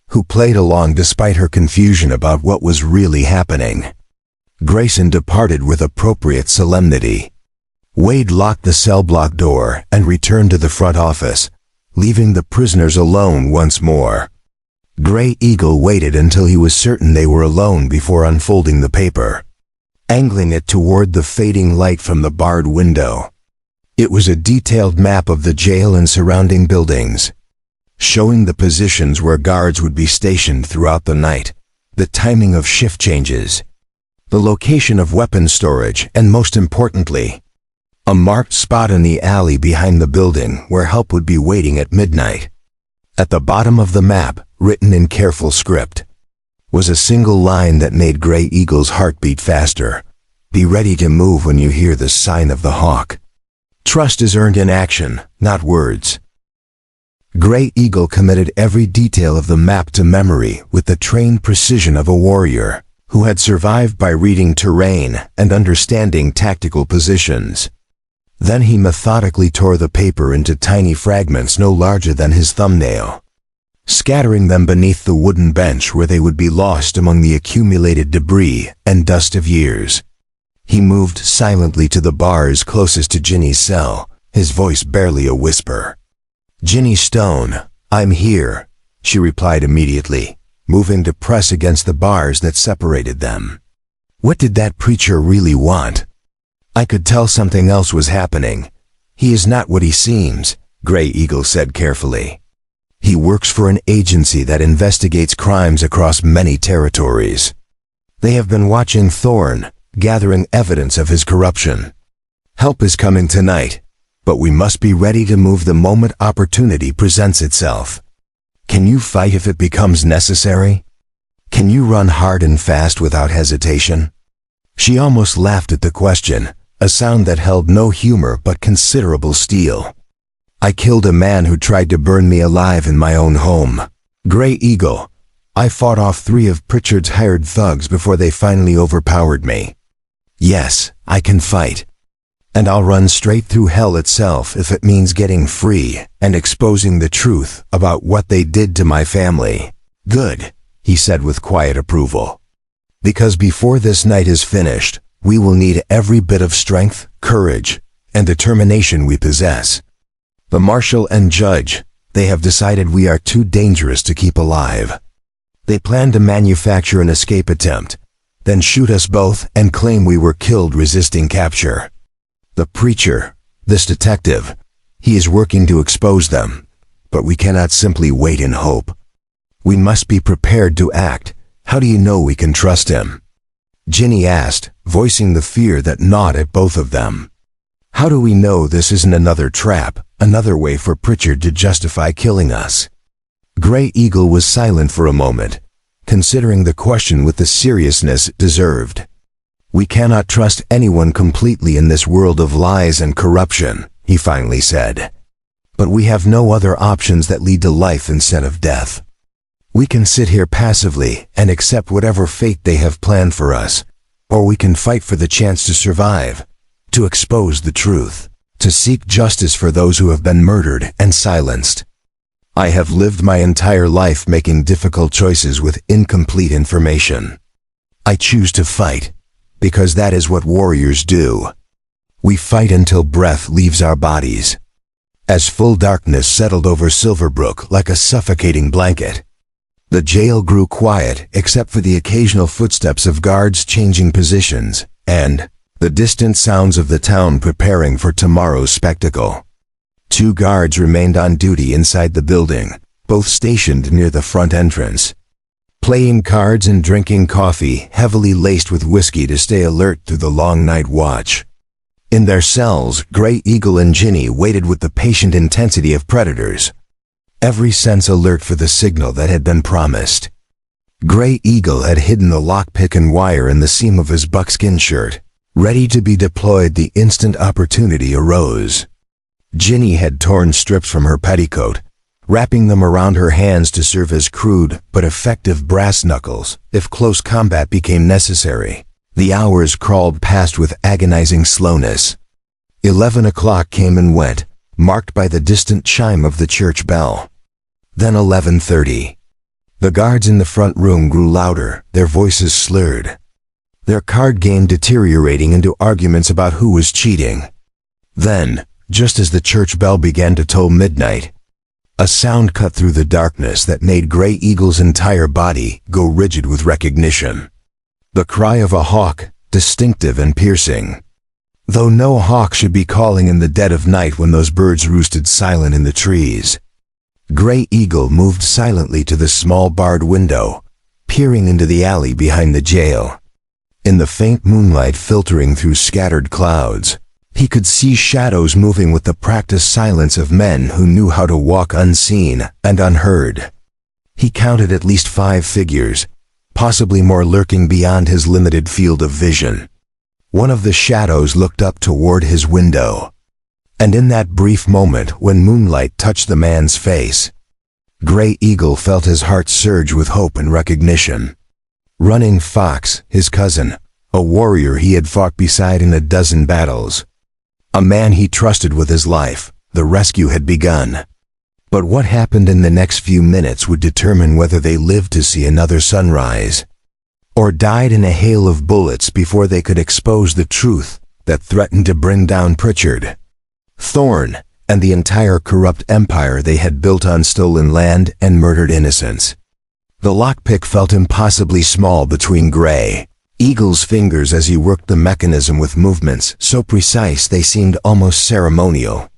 who played along despite her confusion about what was really happening, Grayson departed with appropriate solemnity. Wade locked the cell block door and returned to the front office, leaving the prisoners alone once more. Gray Eagle waited until he was certain they were alone before unfolding the paper, angling it toward the fading light from the barred window. It was a detailed map of the jail and surrounding buildings, showing the positions where guards would be stationed throughout the night, the timing of shift changes, the location of weapon storage, and most importantly, a marked spot in the alley behind the building where help would be waiting at midnight. At the bottom of the map, written in careful script, was a single line that made Gray Eagle's heart beat faster. Be ready to move when you hear the sign of the hawk. Trust is earned in action, not words. Gray Eagle committed every detail of the map to memory with the trained precision of a warrior who had survived by reading terrain and understanding tactical positions. Then he methodically tore the paper into tiny fragments no larger than his thumbnail, scattering them beneath the wooden bench where they would be lost among the accumulated debris and dust of years. He moved silently to the bars closest to Ginny's cell, his voice barely a whisper. "Ginny Stone, I'm here," she replied immediately, moving to press against the bars that separated them. What did that preacher really want? I could tell something else was happening. He is not what he seems, Gray Eagle said carefully. He works for an agency that investigates crimes across many territories. They have been watching Thorne, gathering evidence of his corruption. Help is coming tonight, but we must be ready to move the moment opportunity presents itself. Can you fight if it becomes necessary? Can you run hard and fast without hesitation? She almost laughed at the question, a sound that held no humor but considerable steel. I killed a man who tried to burn me alive in my own home. Gray Eagle, I fought off 3 of Pritchard's hired thugs before they finally overpowered me. Yes, I can fight. And I'll run straight through hell itself if it means getting free and exposing the truth about what they did to my family. Good, he said with quiet approval. Because before this night is finished, we will need every bit of strength, courage, and determination we possess. The Marshal and Judge, they have decided we are too dangerous to keep alive. They plan to manufacture an escape attempt, then shoot us both and claim we were killed resisting capture. The preacher, this detective, he is working to expose them, but we cannot simply wait in hope. We must be prepared to act. How do you know we can trust him? Ginny asked, voicing the fear that gnawed at both of them. How do we know this isn't another trap, another way for Pritchard to justify killing us? Gray Eagle was silent for a moment, considering the question with the seriousness it deserved. We cannot trust anyone completely in this world of lies and corruption, he finally said. But we have no other options that lead to life instead of death. We can sit here passively and accept whatever fate they have planned for us, or we can fight for the chance to survive, to expose the truth, to seek justice for those who have been murdered and silenced. I have lived my entire life making difficult choices with incomplete information. I choose to fight, because that is what warriors do. We fight until breath leaves our bodies. As full darkness settled over Silverbrook like a suffocating blanket, the jail grew quiet except for the occasional footsteps of guards changing positions and the distant sounds of the town preparing for tomorrow's spectacle. 2 guards remained on duty inside the building, both stationed near the front entrance, playing cards and drinking coffee heavily laced with whiskey to stay alert through the long night watch. In their cells, Grey Eagle and Ginny waited with the patient intensity of predators, every sense alert for the signal that had been promised. Grey Eagle had hidden the lockpick and wire in the seam of his buckskin shirt, ready to be deployed the instant opportunity arose. Ginny had torn strips from her petticoat, wrapping them around her hands to serve as crude but effective brass knuckles if close combat became necessary. The hours crawled past with agonizing slowness. 11 o'clock came and went, marked by the distant chime of the church bell. Then 11:30. The guards in the front room grew louder, their voices slurred, their card game deteriorating into arguments about who was cheating. Then, just as the church bell began to toll midnight, a sound cut through the darkness that made Grey Eagle's entire body go rigid with recognition. The cry of a hawk, distinctive and piercing. Though no hawk should be calling in the dead of night when those birds roosted silent in the trees. Grey Eagle moved silently to the small barred window, peering into the alley behind the jail. In the faint moonlight filtering through scattered clouds, he could see shadows moving with the practiced silence of men who knew how to walk unseen and unheard. He counted at least 5 figures, possibly more lurking beyond his limited field of vision. One of the shadows looked up toward his window, and in that brief moment when moonlight touched the man's face, Grey Eagle felt his heart surge with hope and recognition. Running Fox, his cousin, a warrior he had fought beside in a dozen battles, a man he trusted with his life, the rescue had begun. But what happened in the next few minutes would determine whether they lived to see another sunrise, or died in a hail of bullets before they could expose the truth that threatened to bring down Pritchard, Thorne, and the entire corrupt empire they had built on stolen land and murdered innocents. The lockpick felt impossibly small between Grey Eagle's fingers as he worked the mechanism with movements so precise they seemed almost ceremonial.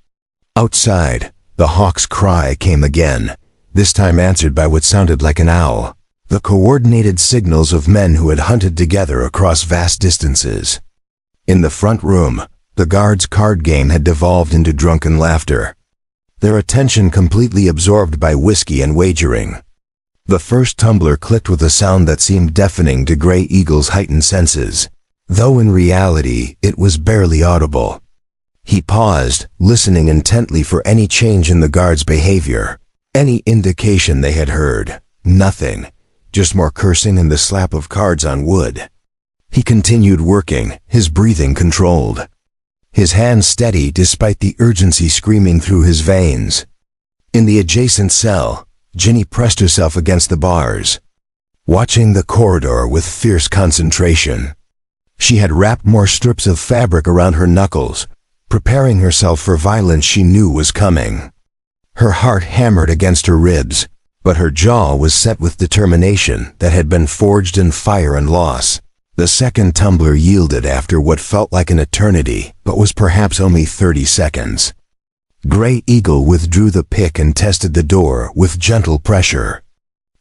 Outside, the hawk's cry came again, this time answered by what sounded like an owl, the coordinated signals of men who had hunted together across vast distances. In the front room, the guards' card game had devolved into drunken laughter, their attention completely absorbed by whiskey and wagering. The first tumbler clicked with a sound that seemed deafening to Grey Eagle's heightened senses, though in reality it was barely audible. He paused, listening intently for any change in the guards' behavior, any indication they had heard. Nothing, just more cursing and the slap of cards on wood. He continued working, his breathing controlled, his hands steady despite the urgency screaming through his veins. In the adjacent cell, Ginny pressed herself against the bars, watching the corridor with fierce concentration. She had wrapped more strips of fabric around her knuckles, preparing herself for violence she knew was coming. Her heart hammered against her ribs, but her jaw was set with determination that had been forged in fire and loss. The second tumbler yielded after what felt like an eternity, but was perhaps only 30 seconds. Grey Eagle withdrew the pick and tested the door with gentle pressure.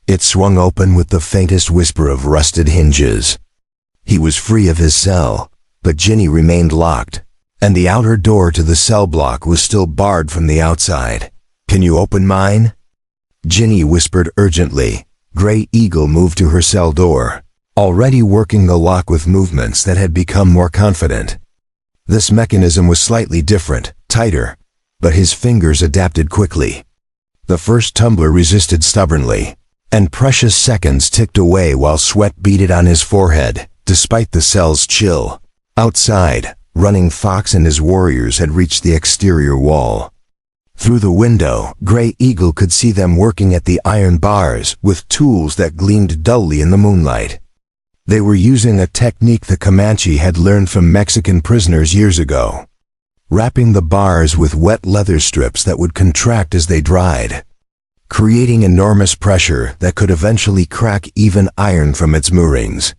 It swung open with the faintest whisper of rusted hinges. He was free of his cell, but Ginny remained locked, and the outer door to the cell block was still barred from the outside. "Can you open mine?" Ginny whispered urgently. Grey Eagle moved to her cell door, already working the lock with movements that had become more confident. This mechanism was slightly different, tighter, but his fingers adapted quickly. The first tumbler resisted stubbornly, and precious seconds ticked away while sweat beaded on his forehead, despite the cell's chill. Outside, Running Fox and his warriors had reached the exterior wall. Through the window, Grey Eagle could see them working at the iron bars with tools that gleamed dully in the moonlight. They were using a technique the Comanche had learned from Mexican prisoners years ago, wrapping the bars with wet leather strips that would contract as they dried, creating enormous pressure that could eventually crack even iron from its moorings.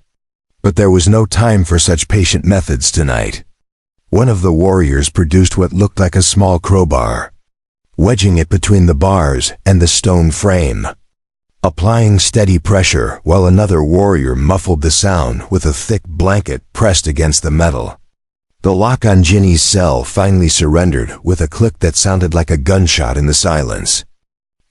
But there was no time for such patient methods tonight. One of the warriors produced what looked like a small crowbar. wedging it between the bars and the stone frame. Applying steady pressure while another warrior muffled the sound with a thick blanket pressed against the metal. The lock on Ginny's cell finally surrendered with a click that sounded like a gunshot in the silence.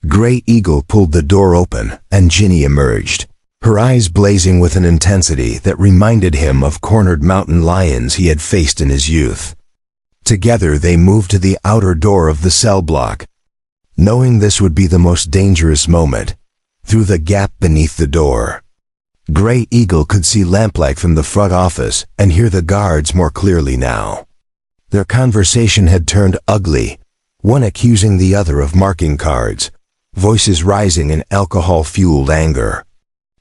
Gray Eagle pulled the door open and Ginny emerged, her eyes blazing with an intensity that reminded him of cornered mountain lions he had faced in his youth. Together they moved to the outer door of the cell block. Knowing this would be the most dangerous moment, through the gap beneath the door, Gray Eagle could see lamplight from the front office and hear the guards more clearly now. Their conversation had turned ugly, one accusing the other of marking cards, voices rising in alcohol-fueled anger.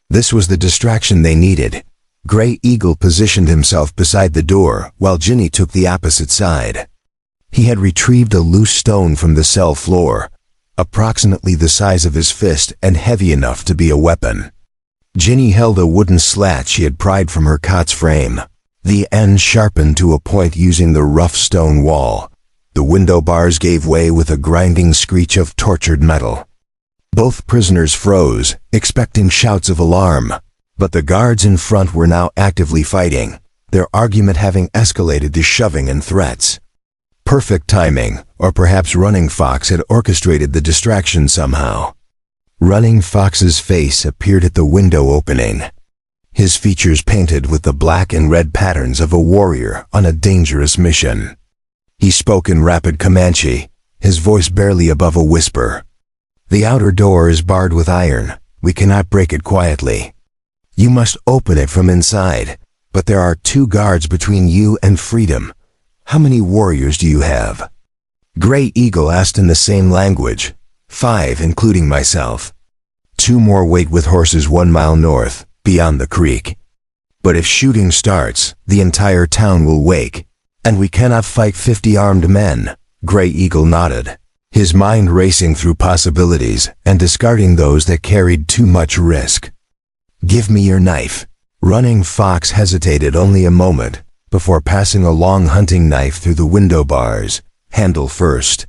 This was the distraction they needed. Gray Eagle positioned himself beside the door while Ginny took the opposite side. He had retrieved a loose stone from the cell floor, approximately the size of his fist and heavy enough to be a weapon. Ginny held a wooden slat she had pried from her cot's frame, the end sharpened to a point using the rough stone wall. The window bars gave way with a grinding screech of tortured metal. Both prisoners froze, expecting shouts of alarm, but the guards in front were now actively fighting, their argument having escalated to shoving and threats. Perfect timing, or perhaps Running Fox had orchestrated the distraction somehow. Running Fox's face appeared at the window opening, his features painted with the black and red patterns of a warrior on a dangerous mission. He spoke in rapid Comanche, his voice barely above a whisper. "The outer door is barred with iron. We cannot break it quietly. You must open it from inside, but there are 2 guards between you and freedom. How many warriors do you have?" Gray Eagle asked in the same language. 5, including myself. 2 more wait with horses 1 mile north, beyond the creek. But if shooting starts, the entire town will wake, and we cannot fight 50 armed men. Gray Eagle nodded, his mind racing through possibilities and discarding those that carried too much risk. "Give me your knife." Running Fox hesitated only a moment before passing a long hunting knife through the window bars, handle first.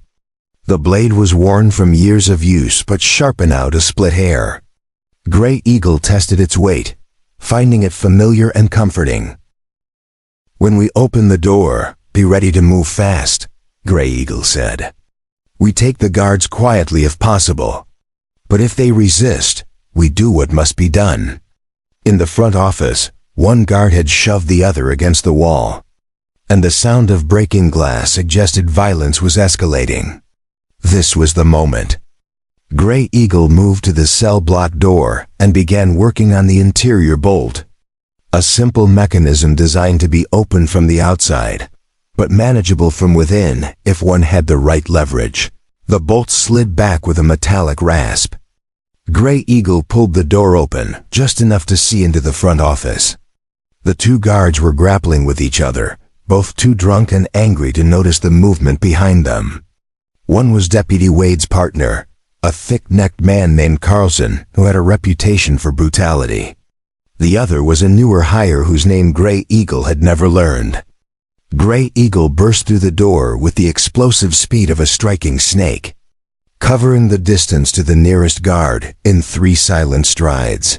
The blade was worn from years of use but sharp enough to split hair. Gray Eagle tested its weight, finding it familiar and comforting. "When we open the door, be ready to move fast," Gray Eagle said. "We take the guards quietly if possible, but if they resist, we do what must be done." In the front office, one guard had shoved the other against the wall, and the sound of breaking glass suggested violence was escalating. This was the moment. Gray Eagle moved to the cell block door and began working on the interior bolt, a simple mechanism designed to be opened from the outside, but manageable from within if one had the right leverage. The bolt slid back with a metallic rasp. Gray Eagle pulled the door open just enough to see into the front office. The 2 guards were grappling with each other, both too drunk and angry to notice the movement behind them. One was Deputy Wade's partner, a thick-necked man named Carlson who had a reputation for brutality. The other was a newer hire whose name Gray Eagle had never learned. Gray Eagle burst through the door with the explosive speed of a striking snake, covering the distance to the nearest guard in 3 silent strides.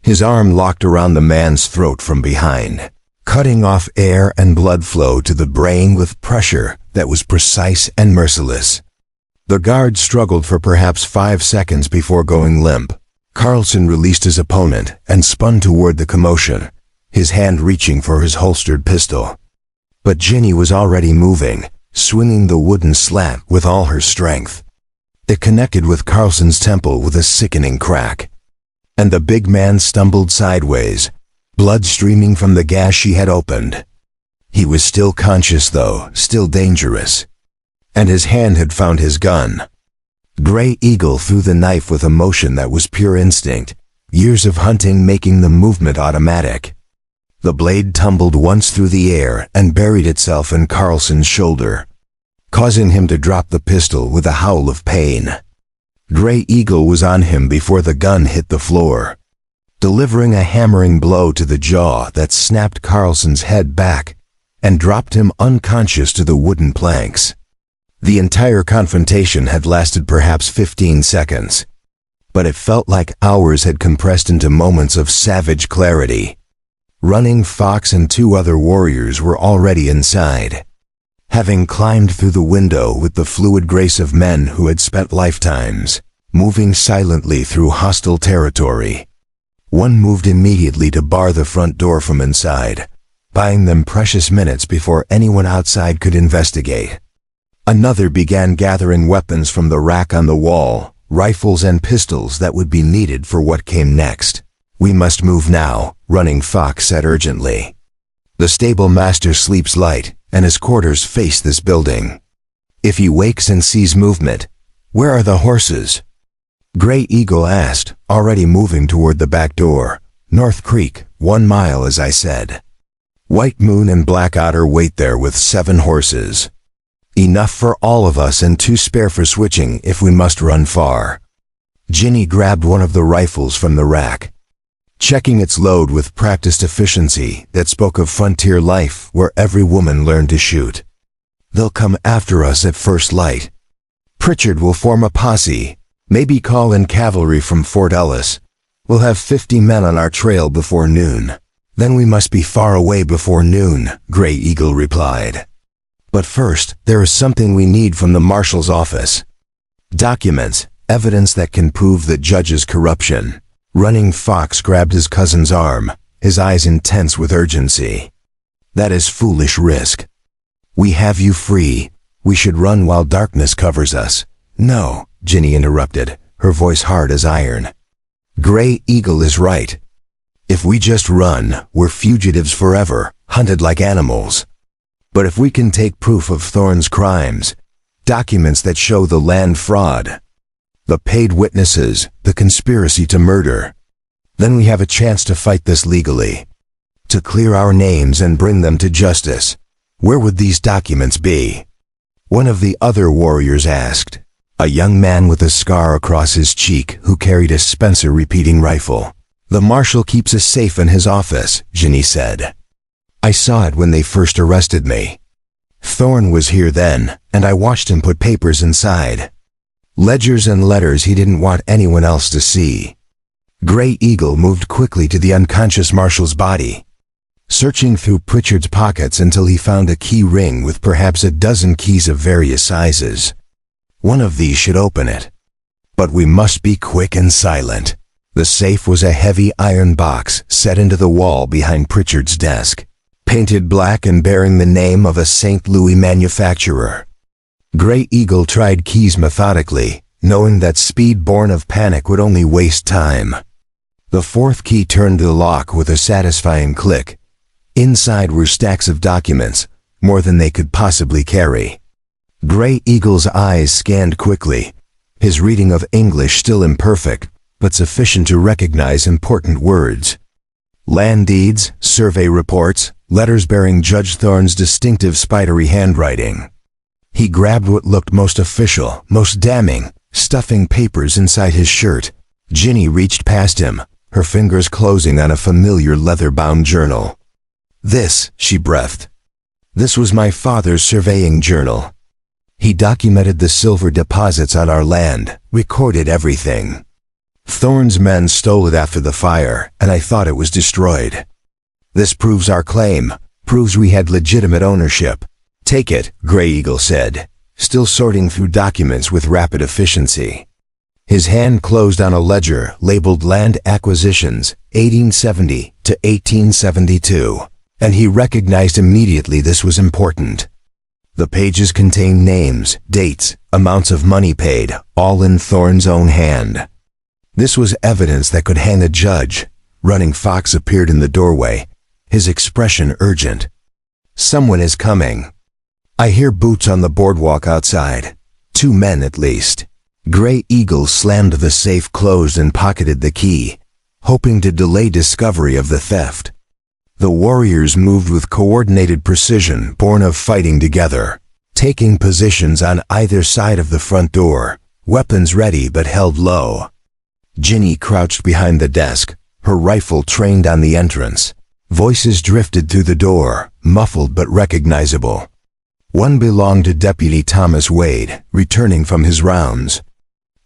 His arm locked around the man's throat from behind, cutting off air and blood flow to the brain with pressure that was precise and merciless. The guard struggled for perhaps 5 seconds before going limp. Carlson released his opponent and spun toward the commotion, his hand reaching for his holstered pistol. But Ginny was already moving, swinging the wooden slat with all her strength. It connected with Carlson's temple with a sickening crack, and the big man stumbled sideways, blood streaming from the gash she had opened. He was still conscious though, still dangerous, and his hand had found his gun. Gray Eagle threw the knife with a motion that was pure instinct, years of hunting making the movement automatic. The blade tumbled once through the air and buried itself in Carlson's shoulder, causing him to drop the pistol with a howl of pain. Gray Eagle was on him before the gun hit the floor, delivering a hammering blow to the jaw that snapped Carlson's head back and dropped him unconscious to the wooden planks. The entire confrontation had lasted perhaps 15 seconds, but it felt like hours had compressed into moments of savage clarity. Running Fox and two other warriors were already inside, having climbed through the window with the fluid grace of men who had spent lifetimes moving silently through hostile territory. One moved immediately to bar the front door from inside, buying them precious minutes before anyone outside could investigate. Another began gathering weapons from the rack on the wall, rifles and pistols that would be needed for what came next. "We must move now," Running Fox said urgently. "The stable master sleeps light, and his quarters face this building. If he wakes and sees movement, where are the horses?" Gray Eagle asked, already moving toward the back door. "North Creek, 1 mile, as I said. White Moon and Black Otter wait there with 7 horses. Enough for all of us and 2 spare for switching if we must run far." Ginny grabbed one of the rifles from the rack, checking its load with practiced efficiency that spoke of frontier life where every woman learned to shoot. "They'll come after us at first light. Pritchard will form a posse, maybe call in cavalry from Fort Ellis. We'll have 50 men on our trail before noon. Then we must be far away before noon," Gray Eagle replied. "But first, there is something we need from the Marshal's office. Documents, evidence that can prove the judge's corruption." Running Fox grabbed his cousin's arm, his eyes intense with urgency. "That is foolish risk. We have you free. We should run while darkness covers us." "No," Ginny interrupted, her voice hard as iron. "Gray Eagle is right. If we just run, we're fugitives forever, hunted like animals. But if we can take proof of Thorne's crimes, documents that show the land fraud, the paid witnesses, the conspiracy to murder, then we have a chance to fight this legally, to clear our names and bring them to justice." "Where would these documents be?" one of the other warriors asked, a young man with a scar across his cheek who carried a Spencer repeating rifle. "The Marshal keeps a safe in his office," Ginny said. "I saw it when they first arrested me. Thorne was here then, and I watched him put papers inside. Ledgers and letters he didn't want anyone else to see." Gray Eagle moved quickly to the unconscious Marshal's body, searching through Pritchard's pockets until he found a key ring with perhaps a dozen keys of various sizes. "One of these should open it. But we must be quick and silent." The safe was a heavy iron box set into the wall behind Pritchard's desk, painted black and bearing the name of a St. Louis manufacturer. Gray Eagle tried keys methodically, knowing that speed born of panic would only waste time. The 4th key turned the lock with a satisfying click. Inside were stacks of documents, more than they could possibly carry. Gray Eagle's eyes scanned quickly, his reading of English still imperfect, but sufficient to recognize important words. Land deeds, survey reports, letters bearing Judge Thorne's distinctive spidery handwriting. He grabbed what looked most official, most damning, stuffing papers inside his shirt. Ginny reached past him, her fingers closing on a familiar leather-bound journal. "This," she breathed. "This was my father's surveying journal. He documented the silver deposits on our land, recorded everything. Thorne's men stole it after the fire, and I thought it was destroyed. This proves our claim, proves we had legitimate ownership." "Take it," Gray Eagle said, still sorting through documents with rapid efficiency. His hand closed on a ledger labeled Land Acquisitions, 1870 to 1872, and he recognized immediately this was important. The pages contained names, dates, amounts of money paid, all in Thorne's own hand. This was evidence that could hang a judge. Running Fox appeared in the doorway, his expression urgent. "Someone is coming. I hear boots on the boardwalk outside. 2 men at least." Gray Eagle slammed the safe closed and pocketed the key, hoping to delay discovery of the theft. The warriors moved with coordinated precision born of fighting together, taking positions on either side of the front door, weapons ready but held low. Ginny crouched behind the desk, her rifle trained on the entrance. Voices drifted through the door, muffled but recognizable. One belonged to Deputy Thomas Wade, returning from his rounds.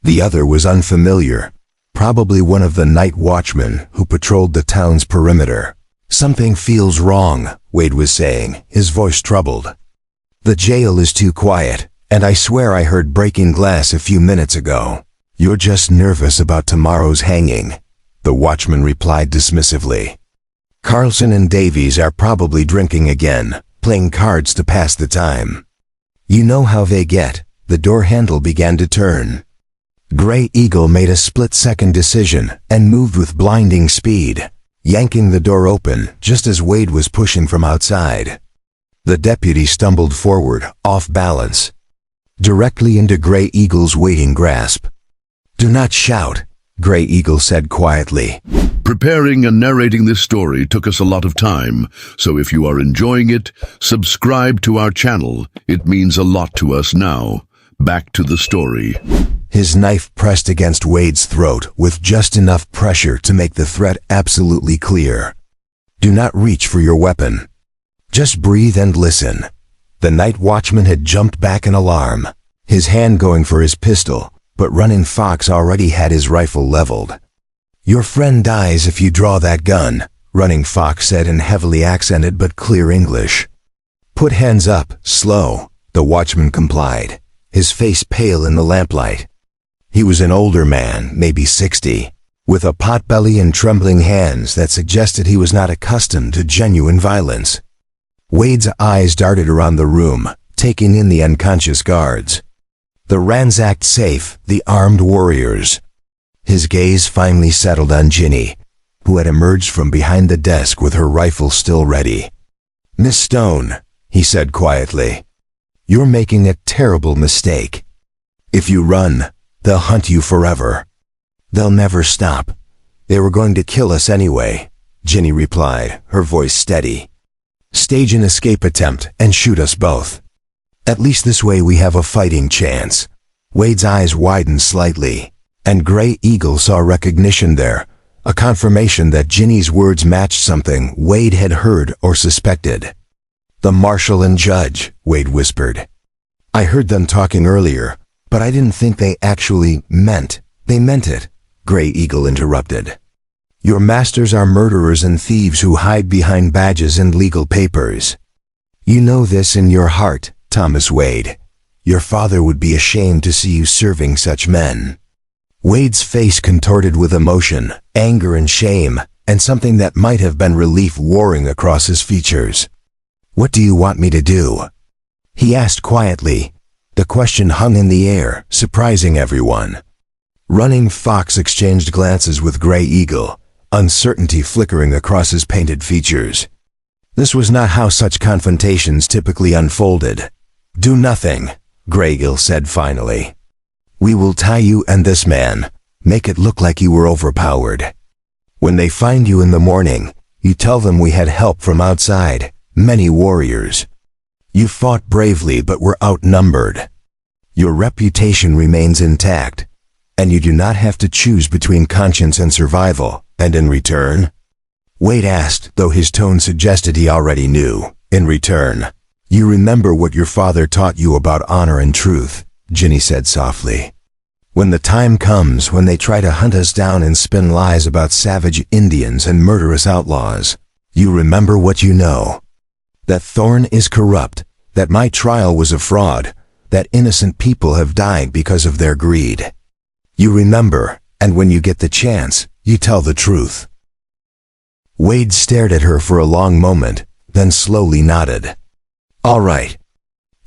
The other was unfamiliar, probably one of the night watchmen who patrolled the town's perimeter. "Something feels wrong," Wade was saying, his voice troubled. "The jail is too quiet, and I swear I heard breaking glass a few minutes ago." "You're just nervous about tomorrow's hanging," the watchman replied dismissively. "Carlson and Davies are probably drinking again, playing cards to pass the time. You know how they get." The door handle began to turn. Gray Eagle made a split-second decision and moved with blinding speed, yanking the door open just as Wade was pushing from outside. The deputy stumbled forward, off balance, directly into Gray Eagle's waiting grasp. "Do not shout," Gray Eagle said quietly. Preparing and narrating this story took us a lot of time, so if you are enjoying it, subscribe to our channel. It means a lot to us now. Back to the story. His knife pressed against Wade's throat with just enough pressure to make the threat absolutely clear. "Do not reach for your weapon. Just breathe and listen." The night watchman had jumped back in alarm, his hand going for his pistol, but Running Fox already had his rifle leveled. "Your friend dies if you draw that gun," Running Fox said in heavily accented but clear English. "Put hands up, slow," the watchman complied, his face pale in the lamplight. He was an older man, maybe 60, with a potbelly and trembling hands that suggested he was not accustomed to genuine violence. Wade's eyes darted around the room, taking in the unconscious guards, the ransacked safe, the armed warriors. His gaze finally settled on Ginny, who had emerged from behind the desk with her rifle still ready. "Miss Stone," he said quietly, "you're making a terrible mistake. If you run, they'll hunt you forever. They'll never stop. They were going to kill us anyway," Ginny replied, her voice steady. "Stage an escape attempt and shoot us both. At least this way we have a fighting chance." Wade's eyes widened slightly, and Gray Eagle saw recognition there, a confirmation that Ginny's words matched something Wade had heard or suspected. "The marshal and judge," Wade whispered. "I heard them talking earlier, but I didn't think they actually meant." "They meant it," Gray Eagle interrupted. "Your masters are murderers and thieves who hide behind badges and legal papers. You know this in your heart, Thomas Wade. Your father would be ashamed to see you serving such men." Wade's face contorted with emotion, anger and shame, and something that might have been relief warring across his features. "What do you want me to do?" he asked quietly. The question hung in the air, surprising everyone. Running Fox exchanged glances with Gray Eagle, uncertainty flickering across his painted features. This was not how such confrontations typically unfolded. "Do nothing," Gray Eagle said finally. "We will tie you and this man, make it look like you were overpowered. When they find you in the morning, you tell them we had help from outside, many warriors. You fought bravely but were outnumbered. Your reputation remains intact, and you do not have to choose between conscience and survival. And in return?" Wade asked, though his tone suggested he already knew. "In return, you remember what your father taught you about honor and truth," Ginny said softly. "When the time comes when they try to hunt us down and spin lies about savage Indians and murderous outlaws, you remember what you know. That Thorne is corrupt, that my trial was a fraud, that innocent people have died because of their greed. You remember, and when you get the chance, you tell the truth." Wade stared at her for a long moment, then slowly nodded. "All right.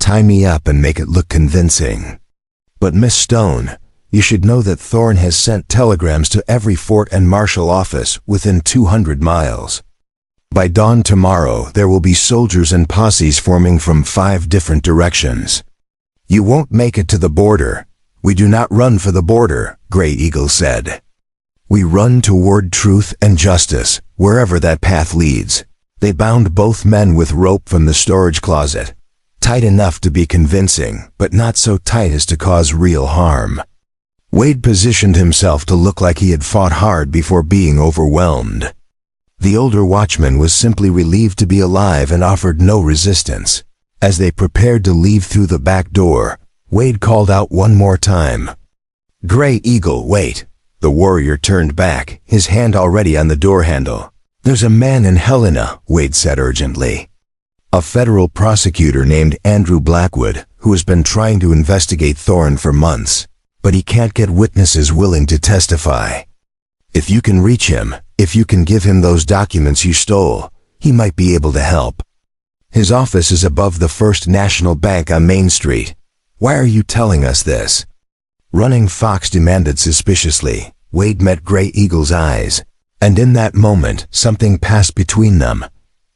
Tie me up and make it look convincing. But Miss Stone, you should know that Thorne has sent telegrams to every fort and marshal office within 200 miles. By dawn tomorrow, there will be soldiers and posses forming from 5 different directions. You won't make it to the border. We do not run for the border," Gray Eagle said. "We run toward truth and justice, wherever that path leads." They bound both men with rope from the storage closet, tight enough to be convincing, but not so tight as to cause real harm. Wade positioned himself to look like he had fought hard before being overwhelmed. The older watchman was simply relieved to be alive and offered no resistance. As they prepared to leave through the back door, Wade called out one more time. "Gray Eagle, wait." The warrior turned back, his hand already on the door handle. "There's a man in Helena," Wade said urgently. "A federal prosecutor named Andrew Blackwood, who has been trying to investigate Thorne for months, but he can't get witnesses willing to testify. If you can reach him, if you can give him those documents you stole, he might be able to help. His office is above the First National Bank on Main Street. Why are you telling us this?" Running Fox demanded suspiciously. Wade met Gray Eagle's eyes, and in that moment something passed between them,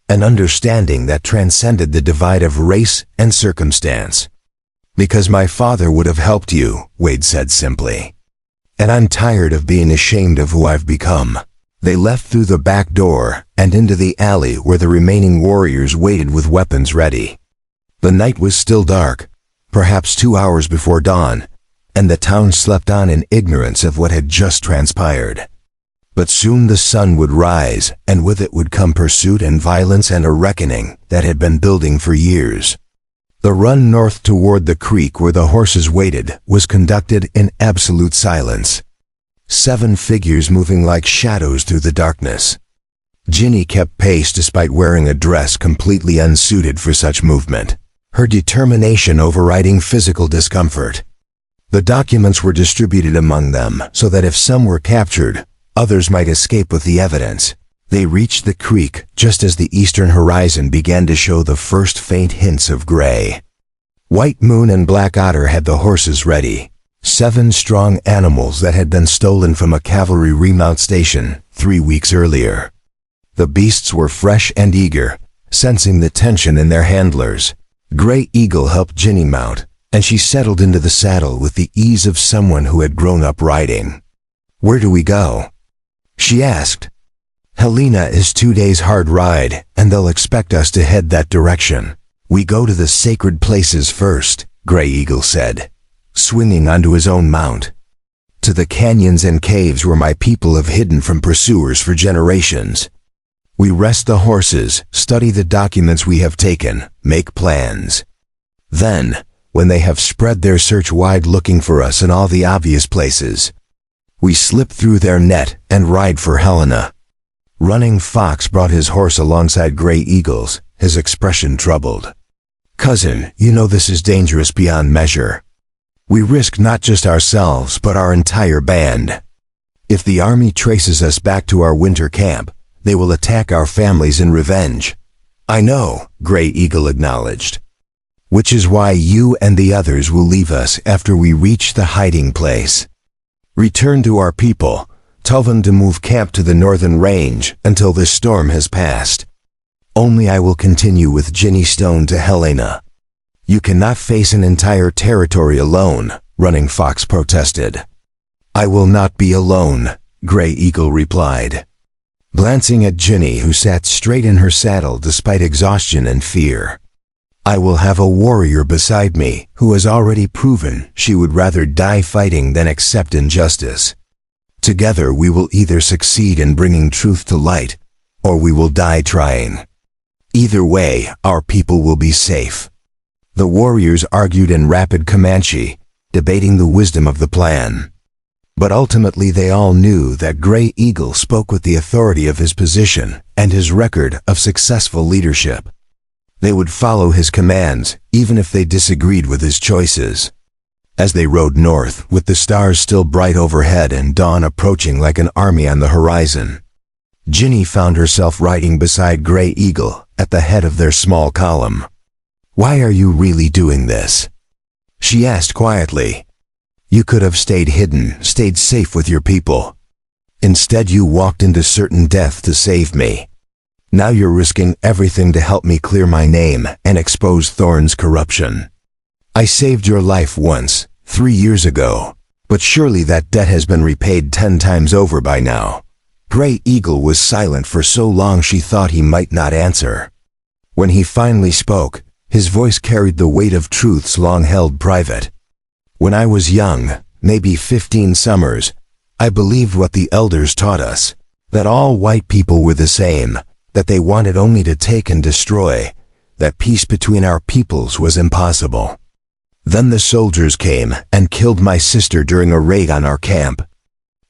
an understanding that transcended the divide of race and circumstance. "Because my father would have helped you," Wade said simply. "And I'm tired of being ashamed of who I've become." They left through the back door and into the alley where the remaining warriors waited with weapons ready. The night was still dark, perhaps 2 hours before dawn, and the town slept on in ignorance of what had just transpired. But soon the sun would rise, and with it would come pursuit and violence and a reckoning that had been building for years. The run north toward the creek where the horses waited was conducted in absolute silence. 7 figures moving like shadows through the darkness. Ginny kept pace despite wearing a dress completely unsuited for such movement, her determination overriding physical discomfort. The documents were distributed among them so that if some were captured, others might escape with the evidence. They reached the creek just as the eastern horizon began to show the first faint hints of gray. White Moon and Black Otter had the horses ready, 7 strong animals that had been stolen from a cavalry remount station 3 weeks earlier. The beasts were fresh and eager, sensing the tension in their handlers. Gray Eagle helped Ginny mount, and she settled into the saddle with the ease of someone who had grown up riding. "Where do we go?" she asked. "Helena is 2 days' hard ride, and they'll expect us to head that direction. We go to the sacred places first," Gray Eagle said, swinging onto his own mount. "To the canyons and caves where my people have hidden from pursuers for generations. We rest the horses, study the documents we have taken, make plans. Then, when they have spread their search wide looking for us in all the obvious places, we slip through their net and ride for Helena." Running Fox brought his horse alongside Gray Eagle's, his expression troubled. "Cousin, you know this is dangerous beyond measure. We risk not just ourselves but our entire band. If the army traces us back to our winter camp, they will attack our families in revenge." "I know," Gray Eagle acknowledged. "Which is why you and the others will leave us after we reach the hiding place. Return to our people. Tell them to move camp to the northern range until this storm has passed. Only I will continue with Ginny Stone to Helena." "You cannot face an entire territory alone," Running Fox protested. "I will not be alone," Gray Eagle replied, glancing at Ginny, who sat straight in her saddle despite exhaustion and fear. "I will have a warrior beside me who has already proven she would rather die fighting than accept injustice. Together we will either succeed in bringing truth to light, or we will die trying. Either way, our people will be safe." The warriors argued in rapid Comanche, debating the wisdom of the plan. But ultimately they all knew that Gray Eagle spoke with the authority of his position and his record of successful leadership. They would follow his commands, even if they disagreed with his choices. As they rode north, with the stars still bright overhead and dawn approaching like an army on the horizon, Ginny found herself riding beside Gray Eagle at the head of their small column. "Why are you really doing this?" she asked quietly. "You could have stayed hidden, stayed safe with your people. Instead you walked into certain death to save me. Now you're risking everything to help me clear my name and expose Thorne's corruption. I saved your life once, 3 years ago, but surely that debt has been repaid 10 times over by now." Gray Eagle was silent for so long she thought he might not answer. When he finally spoke, his voice carried the weight of truths long held private. "When I was young, maybe 15 summers, I believed what the elders taught us, that all white people were the same, that they wanted only to take and destroy, that peace between our peoples was impossible. Then the soldiers came and killed my sister during a raid on our camp.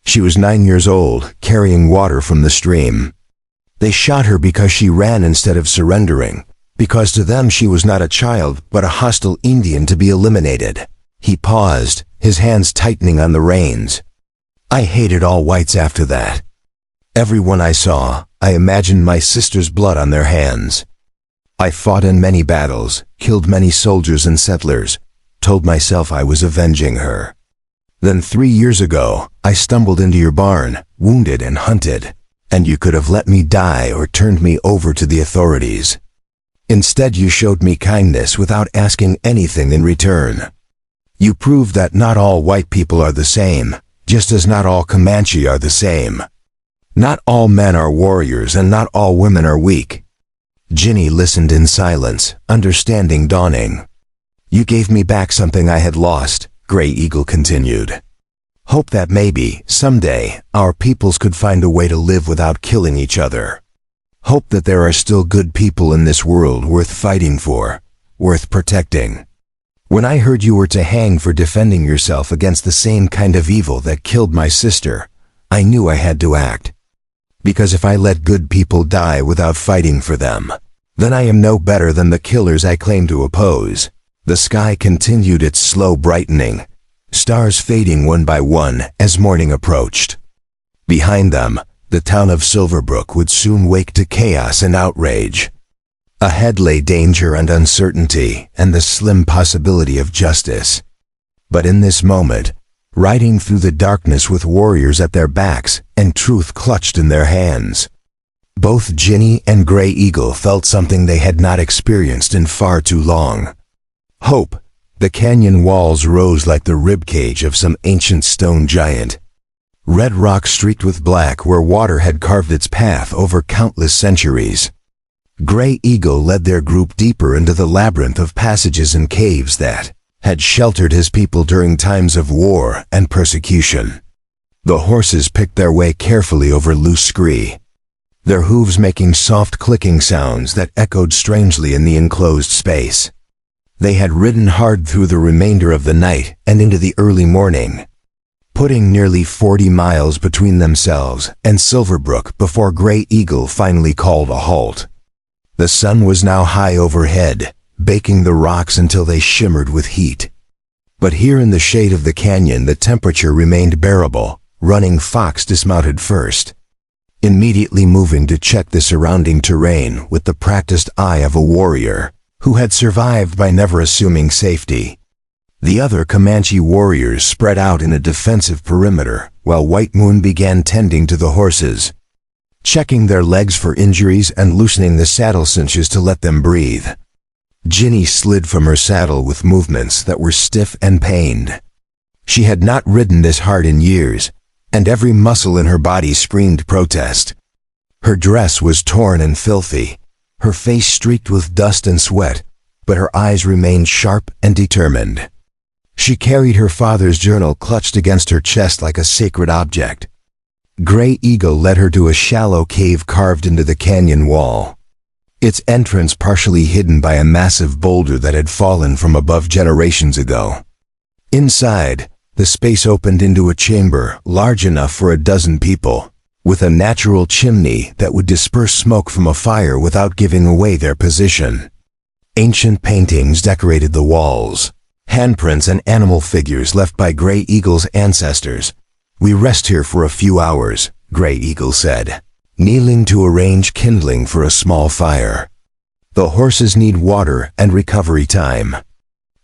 She was 9 years old, carrying water from the stream. They shot her because she ran instead of surrendering, because to them she was not a child but a hostile Indian to be eliminated. He paused, his hands tightening on the reins. I hated all whites after that. Everyone I saw, I imagined my sister's blood on their hands. I fought in many battles, killed many soldiers and settlers, told myself I was avenging her. Then 3 years ago, I stumbled into your barn, wounded and hunted, and you could have let me die or turned me over to the authorities. Instead, you showed me kindness without asking anything in return. You proved that not all white people are the same, just as not all Comanche are the same. Not all men are warriors and not all women are weak. Ginny listened in silence, understanding dawning. You gave me back something I had lost, Gray Eagle continued. Hope that maybe, someday, our peoples could find a way to live without killing each other. Hope that there are still good people in this world worth fighting for, worth protecting. When I heard you were to hang for defending yourself against the same kind of evil that killed my sister, I knew I had to act. Because if I let good people die without fighting for them, then I am no better than the killers I claim to oppose. The sky continued its slow brightening, stars fading one by one as morning approached. Behind them, the town of Silverbrook would soon wake to chaos and outrage. Ahead lay danger and uncertainty and the slim possibility of justice. But in this moment, riding through the darkness with warriors at their backs and truth clutched in their hands, both Ginny and Gray Eagle felt something they had not experienced in far too long. Hope. The canyon walls rose like the ribcage of some ancient stone giant. Red rock streaked with black where water had carved its path over countless centuries. Gray Eagle led their group deeper into the labyrinth of passages and caves that had sheltered his people during times of war and persecution. The horses picked their way carefully over loose scree, their hooves making soft clicking sounds that echoed strangely in the enclosed space. They had ridden hard through the remainder of the night and into the early morning, putting nearly 40 miles between themselves and Silverbrook before Gray Eagle finally called a halt. The sun was now high overhead, baking the rocks until they shimmered with heat. But here in the shade of the canyon the temperature remained bearable. Running Fox dismounted first, immediately moving to check the surrounding terrain with the practiced eye of a warrior who had survived by never assuming safety. The other Comanche warriors spread out in a defensive perimeter, while White Moon began tending to the horses, checking their legs for injuries and loosening the saddle cinches to let them breathe. Ginny slid from her saddle with movements that were stiff and pained. She had not ridden this hard in years, and every muscle in her body screamed protest. Her dress was torn and filthy, her face streaked with dust and sweat, but her eyes remained sharp and determined. She carried her father's journal clutched against her chest like a sacred object. Gray Eagle led her to a shallow cave carved into the canyon wall, its entrance partially hidden by a massive boulder that had fallen from above generations ago. Inside, the space opened into a chamber large enough for 12 people, with a natural chimney that would disperse smoke from a fire without giving away their position. Ancient paintings decorated the walls, handprints and animal figures left by Gray Eagle's ancestors. We rest here for a few hours, Gray Eagle said, kneeling to arrange kindling for a small fire. The horses need water and recovery time.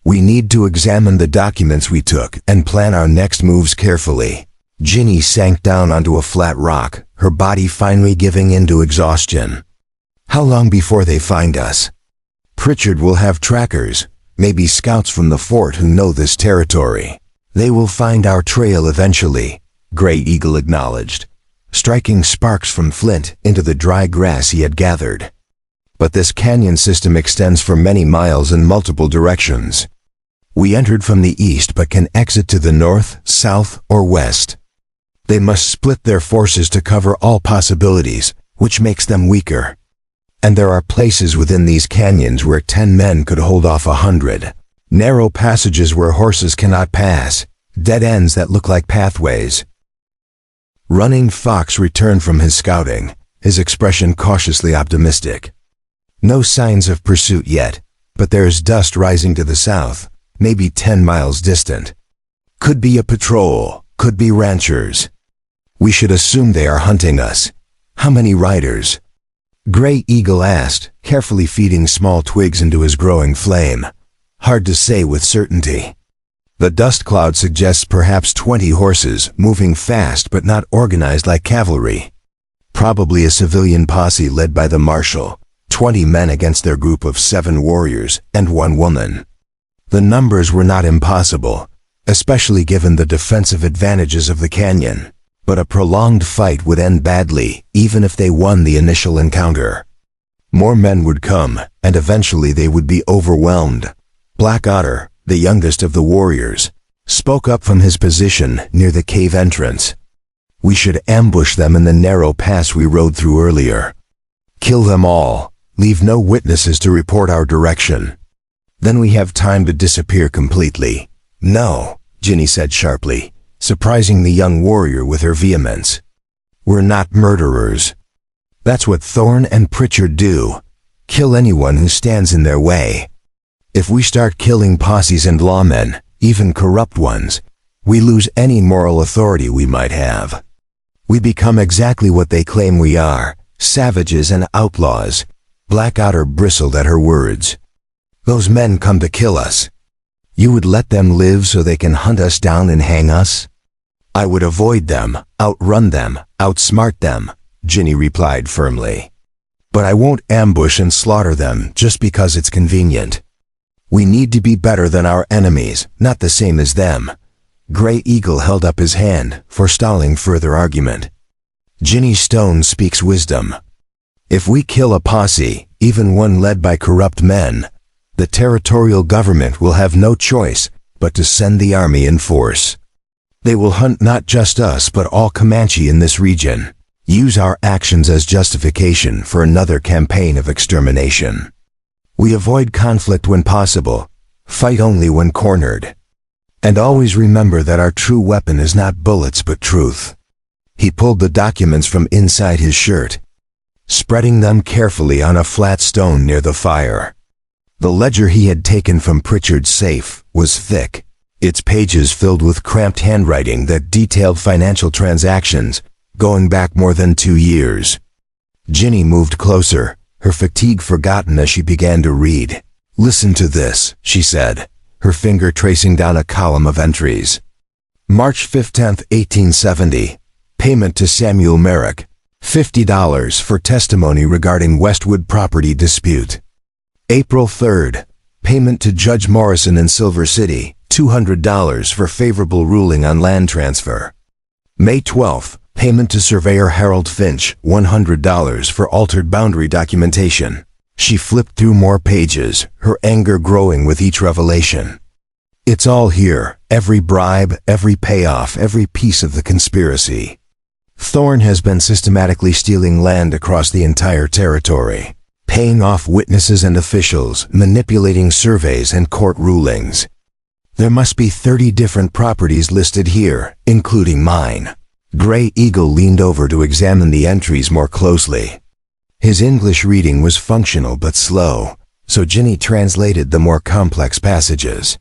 We need to examine the documents we took and plan our next moves carefully. Ginny sank down onto a flat rock, her body finally giving in to exhaustion. How long before they find us? Pritchard will have trackers, maybe scouts from the fort who know this territory. They will find our trail eventually, Gray Eagle acknowledged, striking sparks from flint into the dry grass he had gathered. But this canyon system extends for many miles in multiple directions. We entered from the east but can exit to the north, south, or west. They must split their forces to cover all possibilities, which makes them weaker. And there are places within these canyons where 10 men could hold off 100. Narrow passages where horses cannot pass. Dead ends that look like pathways. Running Fox returned from his scouting, his expression cautiously optimistic. No signs of pursuit yet, but there's dust rising to the south, maybe 10 miles distant. Could be a patrol, could be ranchers. We should assume they are hunting us. How many riders? Gray Eagle asked, carefully feeding small twigs into his growing flame. Hard to say with certainty. The dust cloud suggests perhaps 20 horses, moving fast but not organized like cavalry. Probably a civilian posse led by the Marshal, 20 men against their group of 7 warriors and 1 woman. The numbers were not impossible, especially given the defensive advantages of the canyon, but a prolonged fight would end badly even if they won the initial encounter. More men would come, and eventually they would be overwhelmed. Black Otter, the youngest of the warriors, spoke up from his position near the cave entrance. We should ambush them in the narrow pass we rode through earlier. Kill them all, leave no witnesses to report our direction. Then we have time to disappear completely. No, Ginny said sharply, surprising the young warrior with her vehemence. We're not murderers. That's what Thorne and Pritchard do. Kill anyone who stands in their way. If we start killing posses and lawmen, even corrupt ones, we lose any moral authority we might have. We become exactly what they claim we are, savages and outlaws. Black Otter bristled at her words. Those men come to kill us. You would let them live so they can hunt us down and hang us? I would avoid them, outrun them, outsmart them, Ginny replied firmly. But I won't ambush and slaughter them just because it's convenient. We need to be better than our enemies, not the same as them. Gray Eagle held up his hand, forestalling further argument. Ginny Stone speaks wisdom. If we kill a posse, even one led by corrupt men, the territorial government will have no choice but to send the army in force. They will hunt not just us but all Comanche in this region, use our actions as justification for another campaign of extermination. We avoid conflict when possible, fight only when cornered. And always remember that our true weapon is not bullets but truth. He pulled the documents from inside his shirt, spreading them carefully on a flat stone near the fire. The ledger he had taken from Pritchard's safe was thick, its pages filled with cramped handwriting that detailed financial transactions going back more than 2 years. Ginny moved closer, her fatigue forgotten as she began to read. Listen to this, she said, her finger tracing down a column of entries. March 15, 1870. Payment to Samuel Merrick, $50 for testimony regarding Westwood property dispute. April 3rd. Payment to Judge Morrison in Silver City, $200 for favorable ruling on land transfer. May 12th. Payment to Surveyor Harold Finch, $100 for altered boundary documentation. She flipped through more pages, her anger growing with each revelation. It's all here, every bribe, every payoff, every piece of the conspiracy. Thorne has been systematically stealing land across the entire territory, paying off witnesses and officials, manipulating surveys and court rulings. There must be 30 different properties listed here, including mine. Gray Eagle leaned over to examine the entries more closely. His English reading was functional but slow, so Ginny translated the more complex passages.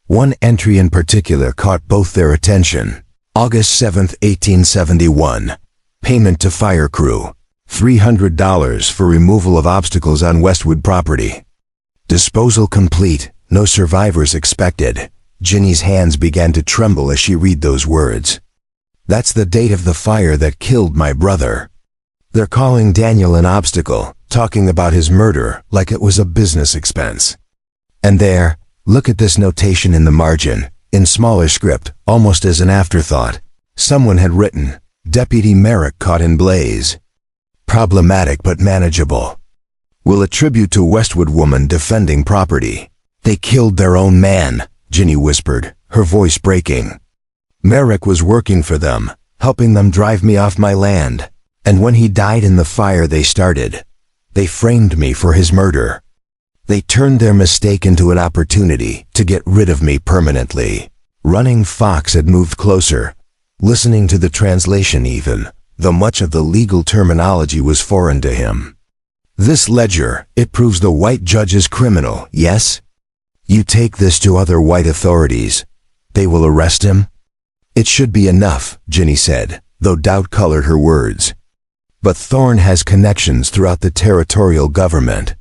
One entry in particular caught both their attention. August 7, 1871. Payment to fire crew, $300 for removal of obstacles on Westwood property. Disposal complete, no survivors expected. Ginny's hands began to tremble as she read those words. That's the date of the fire that killed my brother. They're calling Daniel an obstacle, talking about his murder like it was a business expense. And there, look at this notation in the margin, in smaller script, almost as an afterthought. Someone had written, Deputy Merrick caught in blaze. Problematic but manageable. Will attribute to Westwood woman defending property. They killed their own man, Ginny whispered, her voice breaking. Merrick was working for them, helping them drive me off my land. And when he died in the fire they started, They framed me for his murder. They turned their mistake into an opportunity to get rid of me permanently. Running Fox had moved closer, listening to the translation even, though much of the legal terminology was foreign to him. This ledger, it proves the white judge is criminal, yes? You take this to other white authorities. They will arrest him? It should be enough, Ginny said, though doubt colored her words. But Thorne has connections throughout the territorial government.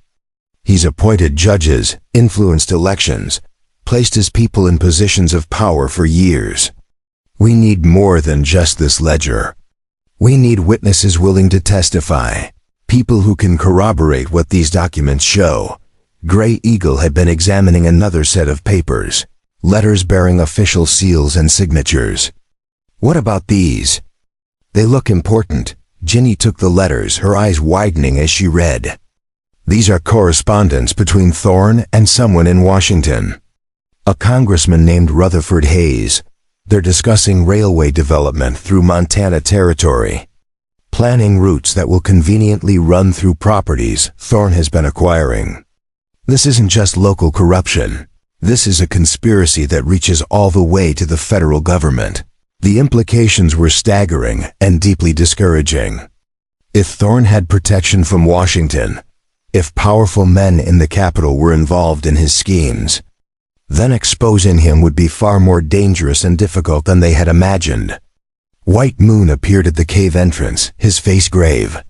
He's appointed judges, influenced elections, placed his people in positions of power for years. We need more than just this ledger. We need witnesses willing to testify, people who can corroborate what these documents show. Grey Eagle had been examining another set of papers, letters bearing official seals and signatures. What about these? They look important. Ginny took the letters, her eyes widening as she read. These are correspondence between Thorne and someone in Washington. A congressman named Rutherford Hayes. They're discussing railway development through Montana Territory, planning routes that will conveniently run through properties Thorne has been acquiring. This isn't just local corruption. This is a conspiracy that reaches all the way to the federal government. The implications were staggering and deeply discouraging. If Thorne had protection from Washington, if powerful men in the capital were involved in his schemes, then exposing him would be far more dangerous and difficult than they had imagined. White Moon appeared at the cave entrance, his face grave.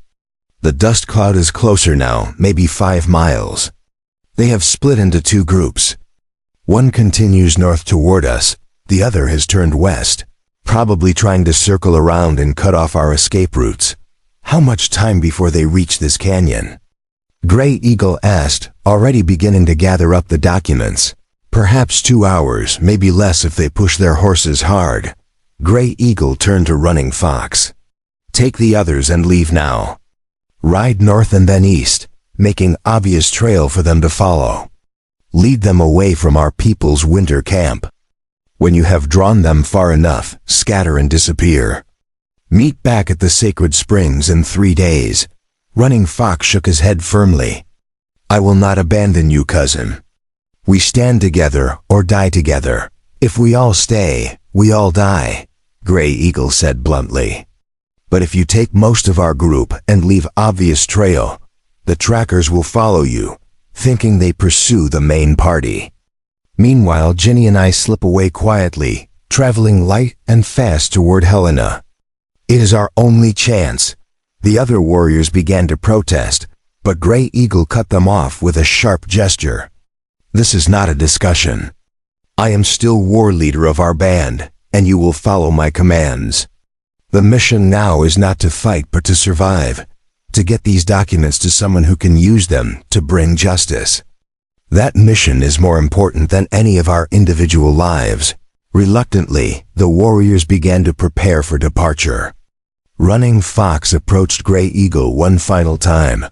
The dust cloud is closer now, maybe 5 miles. They have split into 2 groups. One continues north toward us, the other has turned west, probably trying to circle around and cut off our escape routes. How much time before they reach this canyon? Grey Eagle asked, already beginning to gather up the documents. Perhaps 2 hours, maybe less if they push their horses hard. Grey Eagle turned to Running Fox. Take the others and leave now. Ride north and then east, making obvious trail for them to follow. Lead them away from our people's winter camp. When you have drawn them far enough, scatter and disappear. Meet back at the sacred springs in 3 days. Running Fox shook his head firmly. I will not abandon you, cousin. We stand together or die together. If we all stay, we all die, Grey Eagle said bluntly. But if you take most of our group and leave obvious trail, the trackers will follow you, thinking they pursue the main party. Meanwhile, Ginny and I slip away quietly, traveling light and fast toward Helena. It is our only chance. The other warriors began to protest, but Grey Eagle cut them off with a sharp gesture. This is not a discussion. I am still war leader of our band, and you will follow my commands. The mission now is not to fight but to survive, to get these documents to someone who can use them to bring justice. That mission is more important than any of our individual lives. Reluctantly, the warriors began to prepare for departure. Running Fox approached Grey Eagle one final time,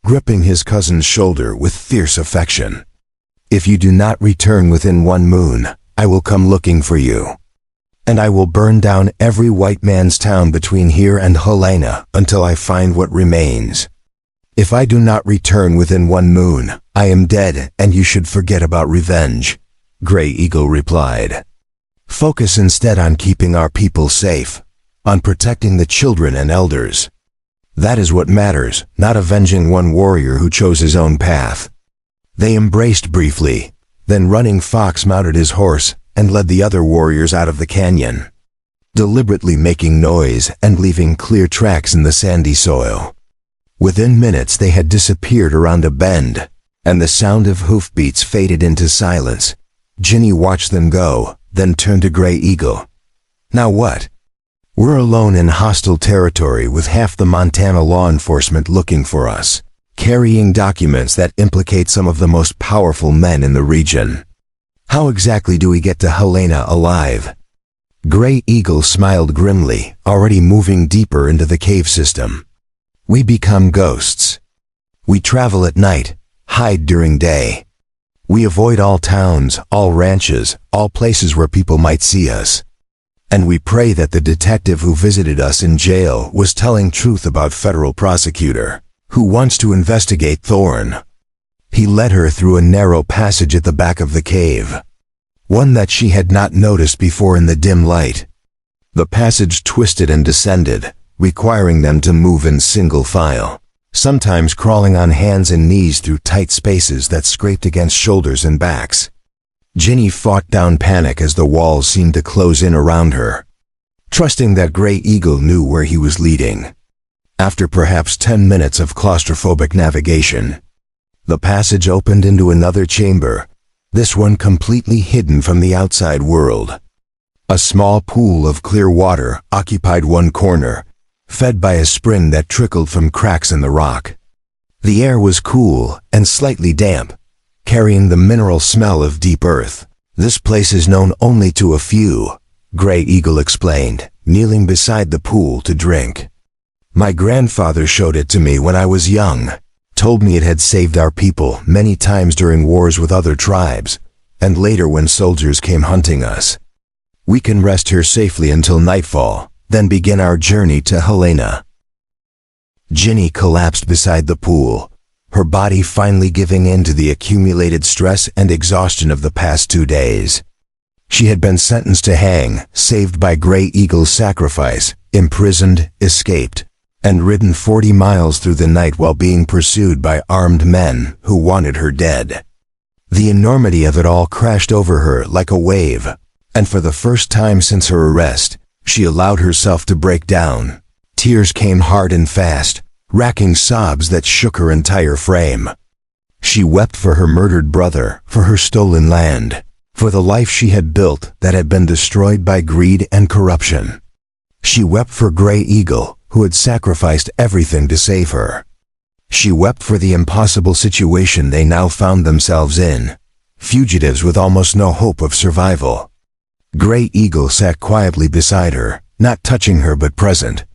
gripping his cousin's shoulder with fierce affection. If you do not return within 1 moon, I will come looking for you. And I will burn down every white man's town between here and Helena until I find what remains. If I do not return within 1 moon, I am dead and you should forget about revenge, Grey Eagle replied. Focus instead on keeping our people safe, on protecting the children and elders. That is what matters, not avenging one warrior who chose his own path. They embraced briefly, then Running Fox mounted his horse and led the other warriors out of the canyon, deliberately making noise and leaving clear tracks in the sandy soil. Within minutes they had disappeared around a bend, and the sound of hoofbeats faded into silence. Ginny watched them go, then turned to Grey Eagle. Now what? We're alone in hostile territory with half the Montana law enforcement looking for us, carrying documents that implicate some of the most powerful men in the region. How exactly do we get to Helena alive? Grey Eagle smiled grimly, already moving deeper into the cave system. We become ghosts. We travel at night, hide during day. We avoid all towns, all ranches, all places where people might see us. And we pray that the detective who visited us in jail was telling truth about federal prosecutor. "Who wants to investigate Thorn?" He led her through a narrow passage at the back of the cave, one that she had not noticed before in the dim light. The passage twisted and descended, requiring them to move in single file, sometimes crawling on hands and knees through tight spaces that scraped against shoulders and backs. Ginny fought down panic as the walls seemed to close in around her, trusting that Grey Eagle knew where he was leading. After perhaps 10 minutes of claustrophobic navigation, the passage opened into another chamber, this one completely hidden from the outside world. A small pool of clear water occupied one corner, fed by a spring that trickled from cracks in the rock. The air was cool and slightly damp, carrying the mineral smell of deep earth. "This place is known only to a few," Grey Eagle explained, kneeling beside the pool to drink. "My grandfather showed it to me when I was young, told me it had saved our people many times during wars with other tribes, and later when soldiers came hunting us. We can rest here safely until nightfall, then begin our journey to Helena." Ginny collapsed beside the pool, her body finally giving in to the accumulated stress and exhaustion of the past 2 days. She had been sentenced to hang, saved by Grey Eagle's sacrifice, imprisoned, escaped, and ridden 40 miles through the night while being pursued by armed men who wanted her dead. The enormity of it all crashed over her like a wave, and for the first time since her arrest, she allowed herself to break down. Tears came hard and fast, racking sobs that shook her entire frame. She wept for her murdered brother, for her stolen land, for the life she had built that had been destroyed by greed and corruption. She wept for Grey Eagle, who had sacrificed everything to save her. She wept for the impossible situation they now found themselves in, fugitives with almost no hope of survival. Grey Eagle sat quietly beside her, not touching her but present,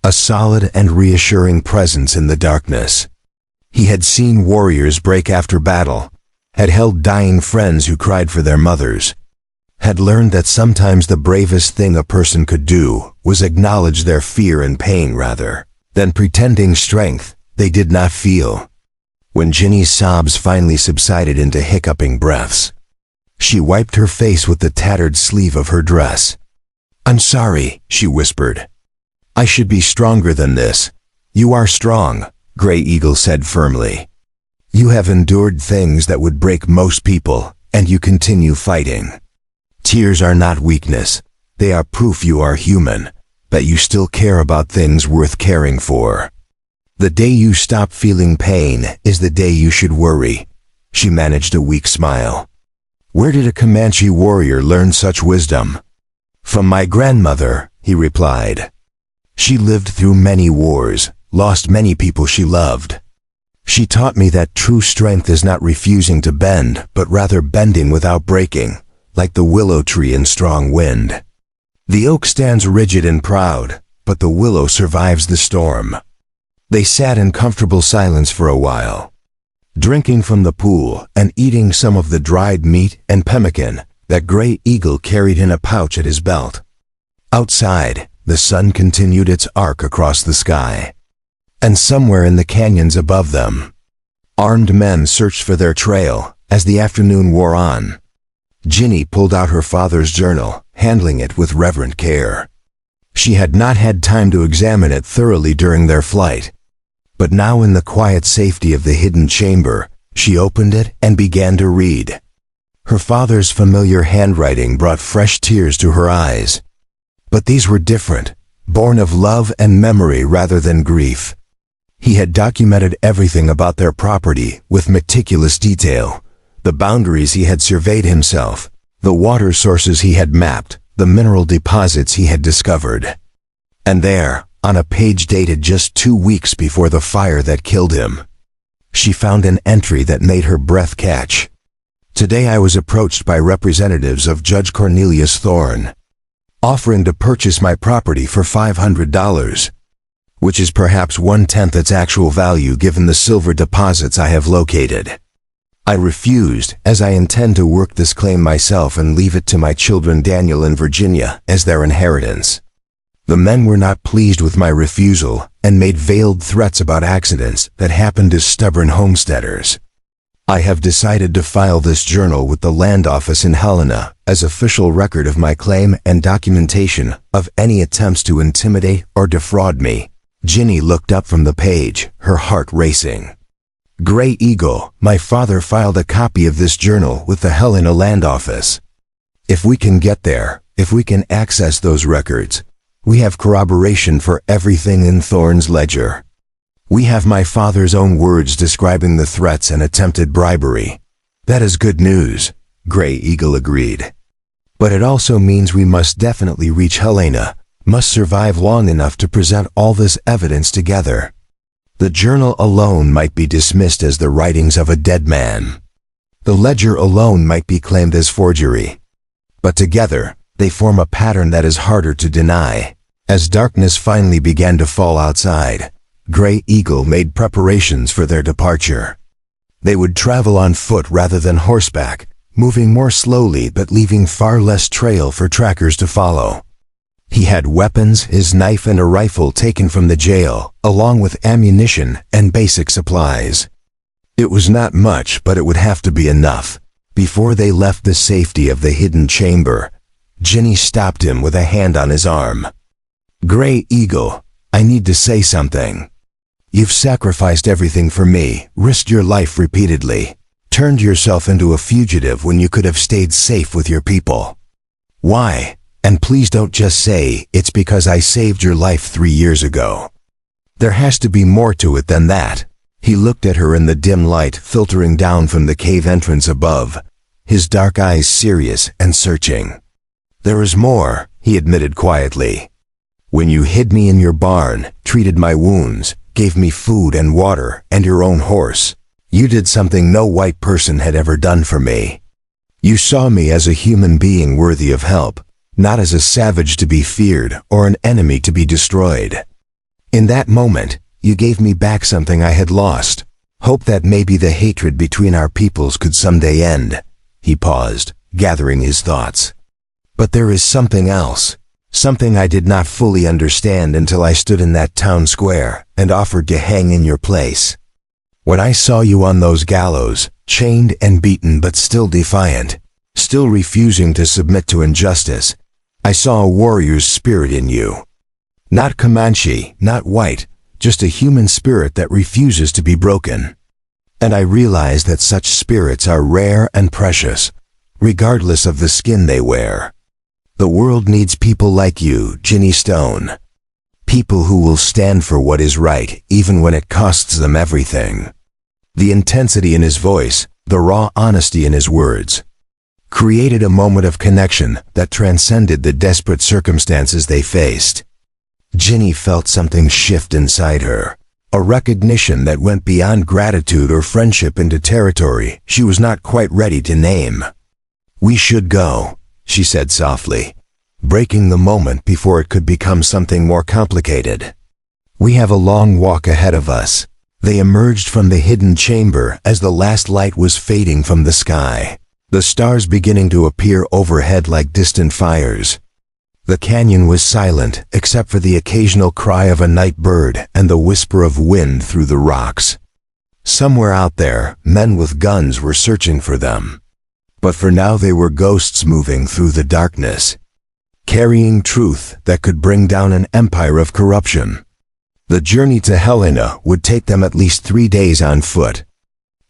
a solid and reassuring presence in the darkness. He had seen warriors break after battle, had held dying friends who cried for their mothers, had learned that sometimes the bravest thing a person could do was acknowledge their fear and pain rather than pretending strength they did not feel. When Ginny's sobs finally subsided into hiccuping breaths, she wiped her face with the tattered sleeve of her dress. "I'm sorry," she whispered. "I should be stronger than this." "You are strong," Grey Eagle said firmly. "You have endured things that would break most people, and you continue fighting. Tears are not weakness. They are proof you are human, that you still care about things worth caring for. The day you stop feeling pain is the day you should worry." She managed a weak smile. "Where did a Comanche warrior learn such wisdom?" "From my grandmother," he replied. "She lived through many wars, lost many people she loved. She taught me that true strength is not refusing to bend, but rather bending without breaking, like the willow tree in strong wind. The oak stands rigid and proud, but the willow survives the storm." They sat in comfortable silence for a while, drinking from the pool and eating some of the dried meat and pemmican that Grey Eagle carried in a pouch at his belt. Outside, the sun continued its arc across the sky, and somewhere in the canyons above them, armed men searched for their trail as the afternoon wore on. Ginny pulled out her father's journal, handling it with reverent care. She had not had time to examine it thoroughly during their flight, but now in the quiet safety of the hidden chamber, she opened it and began to read. Her father's familiar handwriting brought fresh tears to her eyes. But these were different, born of love and memory rather than grief. He had documented everything about their property with meticulous detail, the boundaries he had surveyed himself, the water sources he had mapped, the mineral deposits he had discovered. And there, on a page dated just 2 weeks before the fire that killed him, she found an entry that made her breath catch. "Today I was approached by representatives of Judge Cornelius Thorne, offering to purchase my property for $500, which is perhaps 1/10 its actual value given the silver deposits I have located. I refused, as I intend to work this claim myself and leave it to my children Daniel and Virginia as their inheritance. The men were not pleased with my refusal and made veiled threats about accidents that happened to stubborn homesteaders. I have decided to file this journal with the land office in Helena as official record of my claim and documentation of any attempts to intimidate or defraud me. Ginny looked up from the page, her heart racing. Gray Eagle, my father filed a copy of this journal with the Helena land office. If we can get there, if we can access those records, we have corroboration for everything in Thorne's ledger. We have my father's own words describing the threats and attempted bribery. That is good news, Gray Eagle agreed. But it also means we must definitely reach Helena, must survive long enough to present all this evidence together. The journal alone might be dismissed as the writings of a dead man. The ledger alone might be claimed as forgery. But together, they form a pattern that is harder to deny. As darkness finally began to fall outside, Gray Eagle made preparations for their departure. They would travel on foot rather than horseback, moving more slowly but leaving far less trail for trackers to follow. He had weapons, his knife and a rifle taken from the jail, along with ammunition and basic supplies. It was not much, but it would have to be enough. Before they left the safety of the hidden chamber, Ginny stopped him with a hand on his arm. Gray Eagle, I need to say something. You've sacrificed everything for me, risked your life repeatedly, turned yourself into a fugitive when you could have stayed safe with your people. Why? And please don't just say, it's because I saved your life 3 years ago. There has to be more to it than that. He looked at her in the dim light filtering down from the cave entrance above, his dark eyes serious and searching. There is more, he admitted quietly. When you hid me in your barn, treated my wounds, gave me food and water and your own horse, you did something no white person had ever done for me. You saw me as a human being worthy of help, not as a savage to be feared or an enemy to be destroyed. In that moment, you gave me back something I had lost, hope that maybe the hatred between our peoples could someday end. He paused, gathering his thoughts. But there is something else, something I did not fully understand until I stood in that town square and offered to hang in your place. When I saw you on those gallows, chained and beaten but still defiant, still refusing to submit to injustice, I saw a warrior's spirit in you. Not Comanche, not white, just a human spirit that refuses to be broken. And I realized that such spirits are rare and precious, regardless of the skin they wear. The world needs people like you, Ginny Stone. People who will stand for what is right, even when it costs them everything. The intensity in his voice, the raw honesty in his words, created a moment of connection that transcended the desperate circumstances they faced. Ginny felt something shift inside her, a recognition that went beyond gratitude or friendship into territory she was not quite ready to name. We should go, she said softly, breaking the moment before it could become something more complicated. We have a long walk ahead of us. They emerged from the hidden chamber as the last light was fading from the sky, the stars beginning to appear overhead like distant fires. The canyon was silent except for the occasional cry of a night bird and the whisper of wind through the rocks. Somewhere out there, men with guns were searching for them. But for now they were ghosts moving through the darkness, carrying truth that could bring down an empire of corruption. The journey to Helena would take them at least 3 days on foot.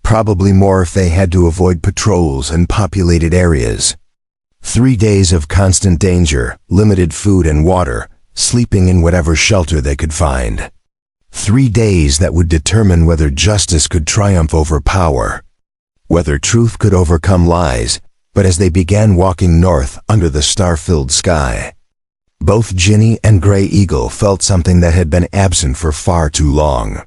Probably more if they had to avoid patrols and populated areas. 3 days of constant danger, limited food and water, sleeping in whatever shelter they could find. 3 days that would determine whether justice could triumph over power, whether truth could overcome lies. But as they began walking north under the star-filled sky, both Ginny and Gray Eagle felt something that had been absent for far too long.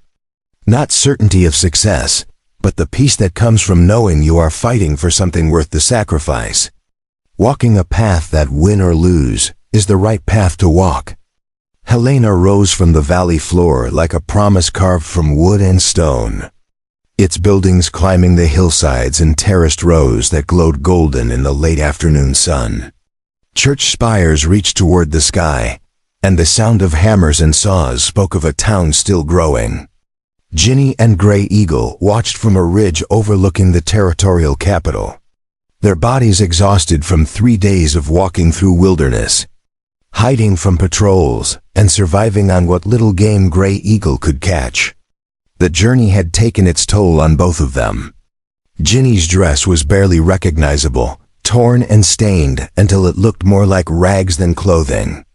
Not certainty of success, but the peace that comes from knowing you are fighting for something worth the sacrifice. Walking a path that, win or lose, is the right path to walk. Helena rose from the valley floor like a promise carved from wood and stone, its buildings climbing the hillsides in terraced rows that glowed golden in the late afternoon sun. Church spires reached toward the sky, and the sound of hammers and saws spoke of a town still growing. Ginny and Gray Eagle watched from a ridge overlooking the territorial capital, their bodies exhausted from 3 days of walking through wilderness, hiding from patrols, and surviving on what little game Gray Eagle could catch. The journey had taken its toll on both of them. Ginny's dress was barely recognizable, torn and stained until it looked more like rags than clothing.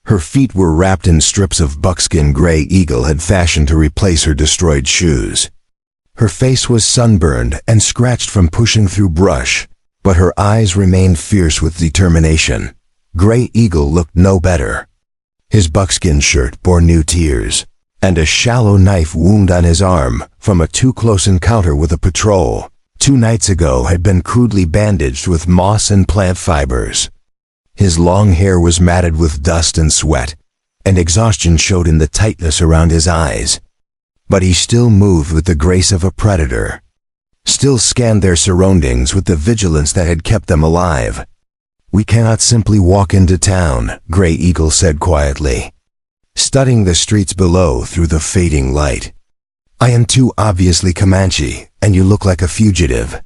Her feet were wrapped in strips of buckskin Gray Eagle had fashioned to replace her destroyed shoes. Her face was sunburned and scratched from pushing through brush, but her eyes remained fierce with determination. Gray Eagle looked no better. His buckskin shirt bore new tears, and a shallow knife wound on his arm from a too-close encounter with a patrol 2 nights ago had been crudely bandaged with moss and plant fibers. His long hair was matted with dust and sweat, and exhaustion showed in the tightness around his eyes. But he still moved with the grace of a predator, still scanned their surroundings with the vigilance that had kept them alive. "We cannot simply walk into town," Gray Eagle said quietly, studying the streets below through the fading light. "I am too obviously Comanche, and you look like a fugitive.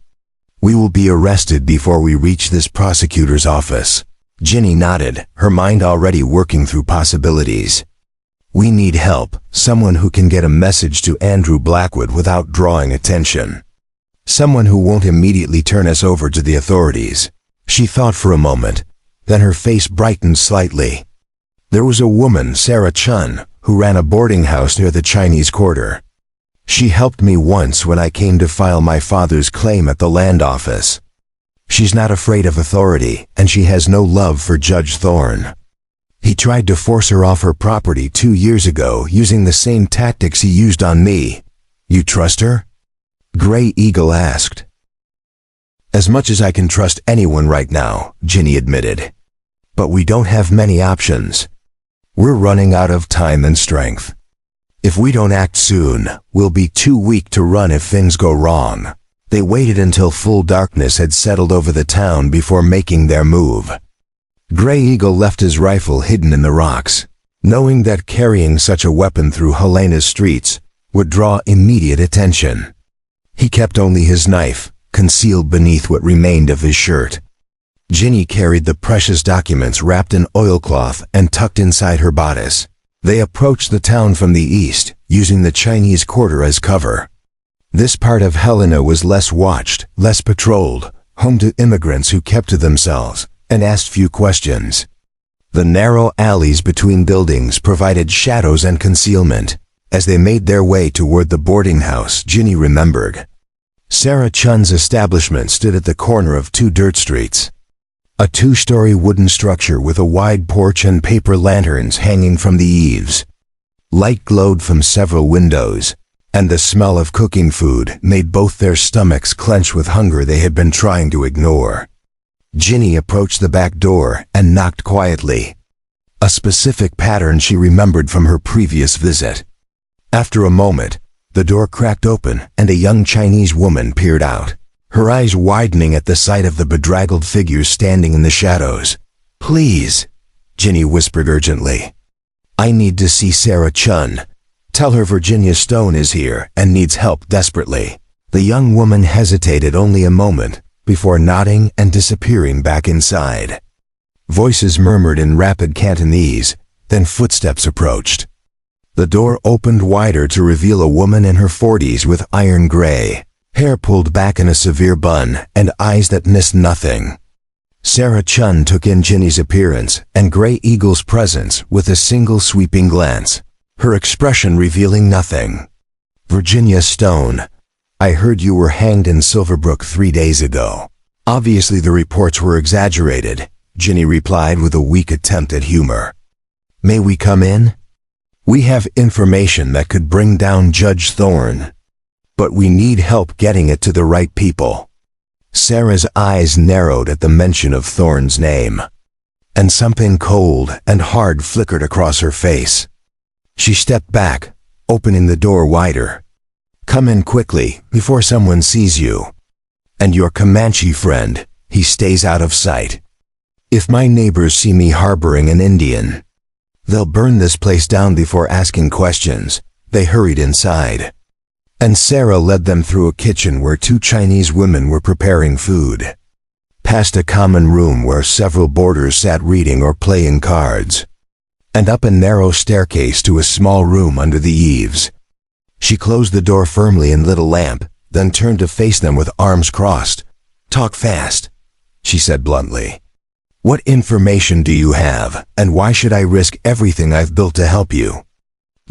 We will be arrested before we reach this prosecutor's office." Ginny nodded, her mind already working through possibilities. "We need help, someone who can get a message to Andrew Blackwood without drawing attention. Someone who won't immediately turn us over to the authorities." She thought for a moment, then her face brightened slightly. There was a woman, Sarah Chun, who ran a boarding house near the Chinese Quarter. She helped me once when I came to file my father's claim at the land office. She's not afraid of authority, and she has no love for Judge Thorne. He tried to force her off her property 2 years ago using the same tactics he used on me. "You trust her?" Gray Eagle asked. "As much as I can trust anyone right now," Ginny admitted. "But we don't have many options. We're running out of time and strength. If we don't act soon, we'll be too weak to run if things go wrong." They waited until full darkness had settled over the town before making their move. Gray Eagle left his rifle hidden in the rocks, knowing that carrying such a weapon through Helena's streets would draw immediate attention. He kept only his knife, concealed beneath what remained of his shirt. Ginny carried the precious documents wrapped in oilcloth and tucked inside her bodice. They approached the town from the east, using the Chinese Quarter as cover. This part of Helena was less watched, less patrolled, home to immigrants who kept to themselves and asked few questions. The narrow alleys between buildings provided shadows and concealment. As they made their way toward the boarding house, Ginny remembered. Sarah Chun's establishment stood at the corner of 2 dirt streets. A 2-story wooden structure with a wide porch and paper lanterns hanging from the eaves. Light glowed from several windows, and the smell of cooking food made both their stomachs clench with hunger they had been trying to ignore. Ginny approached the back door and knocked quietly, a specific pattern she remembered from her previous visit. After a moment, the door cracked open and a young Chinese woman peered out, her eyes widening at the sight of the bedraggled figures standing in the shadows. "Please," Ginny whispered urgently. "I need to see Sarah Chun. Tell her Virginia Stone is here and needs help desperately." The young woman hesitated only a moment before nodding and disappearing back inside. Voices murmured in rapid Cantonese, then footsteps approached. The door opened wider to reveal a woman in her 40s with iron gray hair pulled back in a severe bun and eyes that missed nothing. Sarah Chun took in Ginny's appearance and Gray Eagle's presence with a single sweeping glance, her expression revealing nothing. "Virginia Stone, I heard you were hanged in Silverbrook 3 days ago." Obviously the reports were exaggerated, Ginny replied with a weak attempt at humor. "May we come in? We have information that could bring down Judge Thorne, but we need help getting it to the right people." Sarah's eyes narrowed at the mention of Thorne's name, and something cold and hard flickered across her face. She stepped back, opening the door wider. "Come in quickly, before someone sees you. And your Comanche friend, he stays out of sight. If my neighbors see me harboring an Indian, They'll burn this place down before asking questions. They hurried inside. And Sarah led them through a kitchen where two Chinese women were preparing food. Past a common room where several boarders sat reading or playing cards. And up a narrow staircase to a small room under the eaves. She closed the door firmly and lit a lamp, then turned to face them with arms crossed. "Talk fast," she said bluntly. "What information do you have, and why should I risk everything I've built to help you?"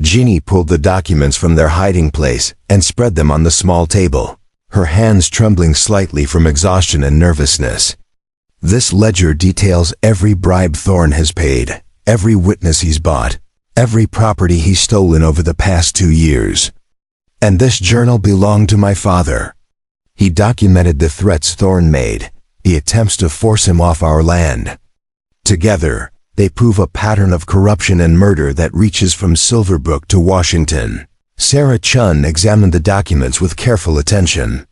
Ginny pulled the documents from their hiding place and spread them on the small table, her hands trembling slightly from exhaustion and nervousness. "This ledger details every bribe Thorn has paid, every witness he's bought, every property he's stolen over the past 2 years. And this journal belonged to my father. He documented the threats Thorn made, the attempts to force him off our land. Together, they prove a pattern of corruption and murder that reaches from Silverbrook to Washington." Sarah Chun examined the documents with careful attention.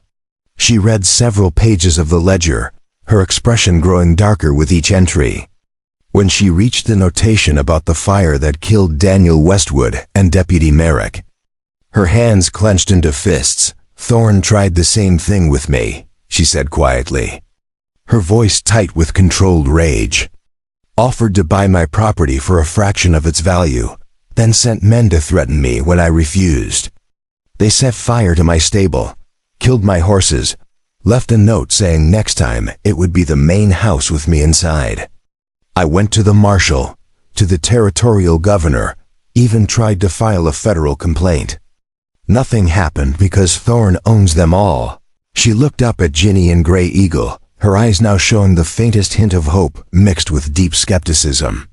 She read several pages of the ledger, her expression growing darker with each entry. When she reached the notation about the fire that killed Daniel Westwood and Deputy Merrick, her hands clenched into fists. "Thorn tried the same thing with me," she said quietly, her voice tight with controlled rage. "Offered to buy my property for a fraction of its value, then sent men to threaten me when I refused. They set fire to my stable, killed my horses, left a note saying next time it would be the main house with me inside. I went to the Marshal, to the territorial governor, even tried to file a federal complaint. Nothing happened because Thorn owns them all." She looked up at Ginny and Grey Eagle, her eyes now showing the faintest hint of hope mixed with deep skepticism.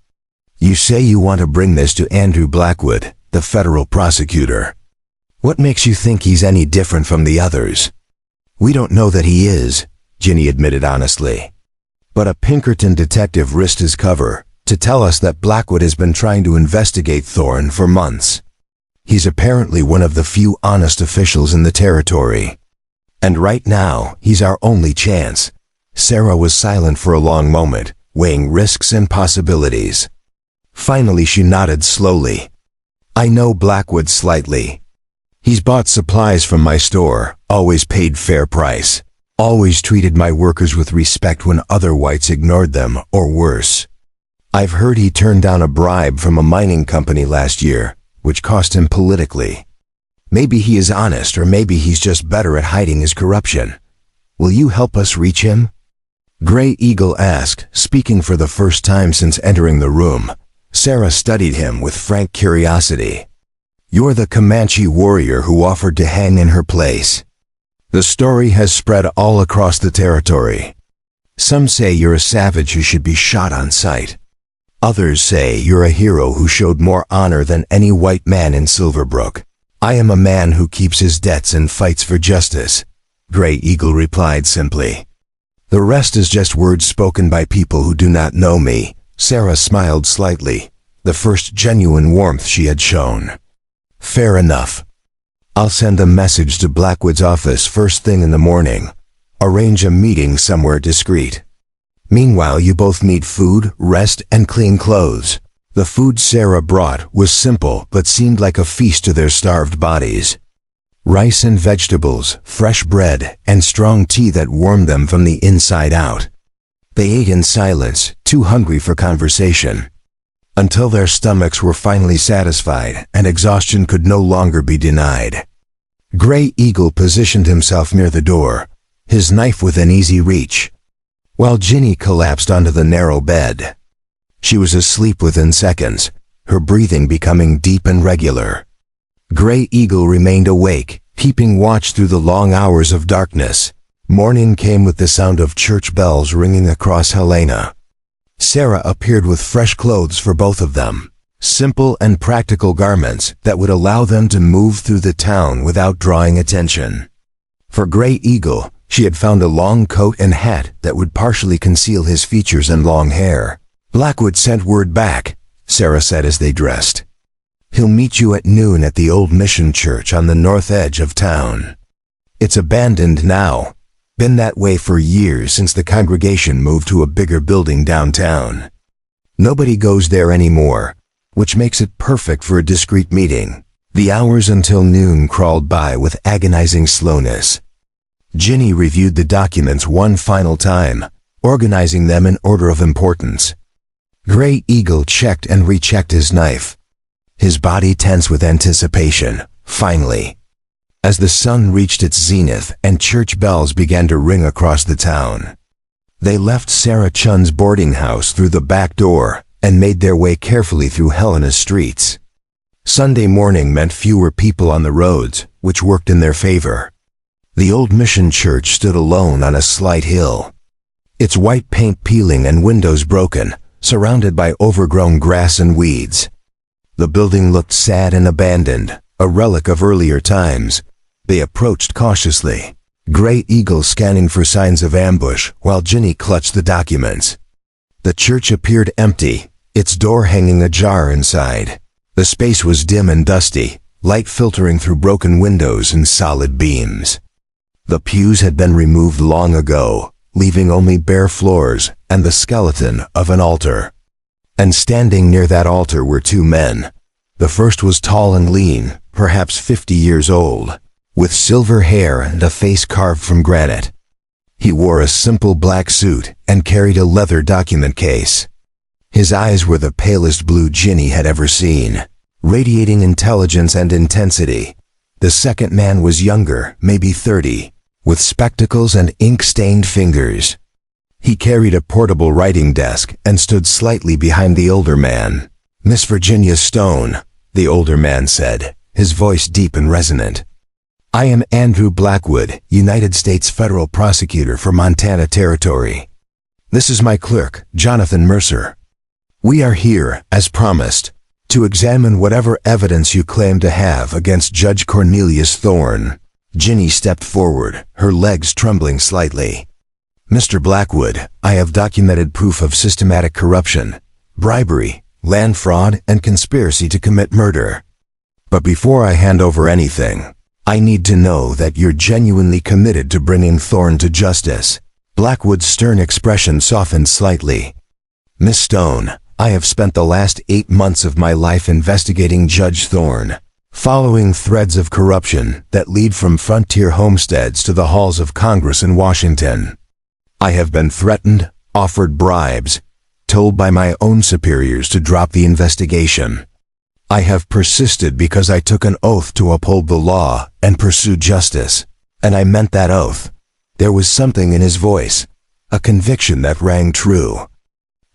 "You say you want to bring this to Andrew Blackwood, the federal prosecutor. What makes you think he's any different from the others?" "We don't know that he is," Ginny admitted honestly. "But a Pinkerton detective risked his cover to tell us that Blackwood has been trying to investigate Thorn for months. He's apparently one of the few honest officials in the territory. And right now, he's our only chance." Sarah was silent for a long moment, weighing risks and possibilities. Finally, she nodded slowly. "I know Blackwood slightly. He's bought supplies from my store, always paid fair price, always treated my workers with respect when other whites ignored them, or worse. I've heard he turned down a bribe from a mining company last year, which cost him politically. Maybe he is honest, or maybe he's just better at hiding his corruption. Will you help us reach him?" Grey Eagle asked, speaking for the first time since entering the room. Sarah studied him with frank curiosity. "You're the Comanche warrior who offered to hang in her place. The story has spread all across the territory. Some say you're a savage who should be shot on sight. Others say you're a hero who showed more honor than any white man in Silverbrook. I am a man who keeps his debts and fights for justice," Grey Eagle replied simply. "The rest is just words spoken by people who do not know me." Sarah smiled slightly, the first genuine warmth she had shown. "Fair enough. I'll send a message to Blackwood's office first thing in the morning. Arrange a meeting somewhere discreet. Meanwhile, you both need food, rest, and clean clothes." The food Sarah brought was simple but seemed like a feast to their starved bodies. Rice and vegetables, fresh bread, and strong tea that warmed them from the inside out. They ate in silence, too hungry for conversation, until their stomachs were finally satisfied and exhaustion could no longer be denied. Grey Eagle positioned himself near the door, his knife within easy reach, while Ginny collapsed onto the narrow bed. She was asleep within seconds, her breathing becoming deep and regular. Grey Eagle remained awake, keeping watch through the long hours of darkness. Morning came with the sound of church bells ringing across Helena. Sarah appeared with fresh clothes for both of them, simple and practical garments that would allow them to move through the town without drawing attention. For Grey Eagle, she had found a long coat and hat that would partially conceal his features and long hair. "Blackwood sent word back," Sarah said as they dressed. "He'll meet you at noon at the old mission church on the north edge of town. It's abandoned now. Been that way for years since the congregation moved to a bigger building downtown. Nobody goes there anymore. which makes it perfect for a discreet meeting. The hours until noon crawled by with agonizing slowness. Ginny reviewed the documents one final time, organizing them in order of importance. Gray Eagle checked and rechecked his knife, his body tense with anticipation. Finally, as the sun reached its zenith and church bells began to ring across the town, they left Sarah Chun's boarding house through the back door and made their way carefully through Helena's streets. Sunday morning meant fewer people on the roads, which worked in their favor. The old mission church stood alone on a slight hill, its white paint peeling and windows broken, surrounded by overgrown grass and weeds. The building looked sad and abandoned, a relic of earlier times. They approached cautiously, Gray Eagle scanning for signs of ambush while Ginny clutched the documents. The church appeared empty, its door hanging ajar inside. The space was dim and dusty, light filtering through broken windows and solid beams. The pews had been removed long ago, leaving only bare floors and the skeleton of an altar. And standing near that altar were two men. The first was tall and lean, perhaps 50 years old, with silver hair and a face carved from granite. He wore a simple black suit and carried a leather document case. His eyes were the palest blue Ginny had ever seen, radiating intelligence and intensity. The second man was younger, maybe 30, with spectacles and ink-stained fingers. He carried a portable writing desk and stood slightly behind the older man. "Miss Virginia Stone," the older man said, his voice deep and resonant. "I am Andrew Blackwood, United States Federal Prosecutor for Montana Territory. This is my clerk, Jonathan Mercer. We are here, as promised, to examine whatever evidence you claim to have against Judge Cornelius Thorne." Ginny stepped forward, her legs trembling slightly. "Mr. Blackwood, I have documented proof of systematic corruption, bribery, land fraud, and conspiracy to commit murder. But before I hand over anything, I need to know that you're genuinely committed to bringing Thorne to justice." Blackwood's stern expression softened slightly. "Miss Stone, I have spent the last 8 months of my life investigating Judge Thorne, following threads of corruption that lead from frontier homesteads to the halls of Congress in Washington. I have been threatened, offered bribes, told by my own superiors to drop the investigation. I have persisted because I took an oath to uphold the law and pursue justice, and I meant that oath." There was something in his voice, a conviction that rang true.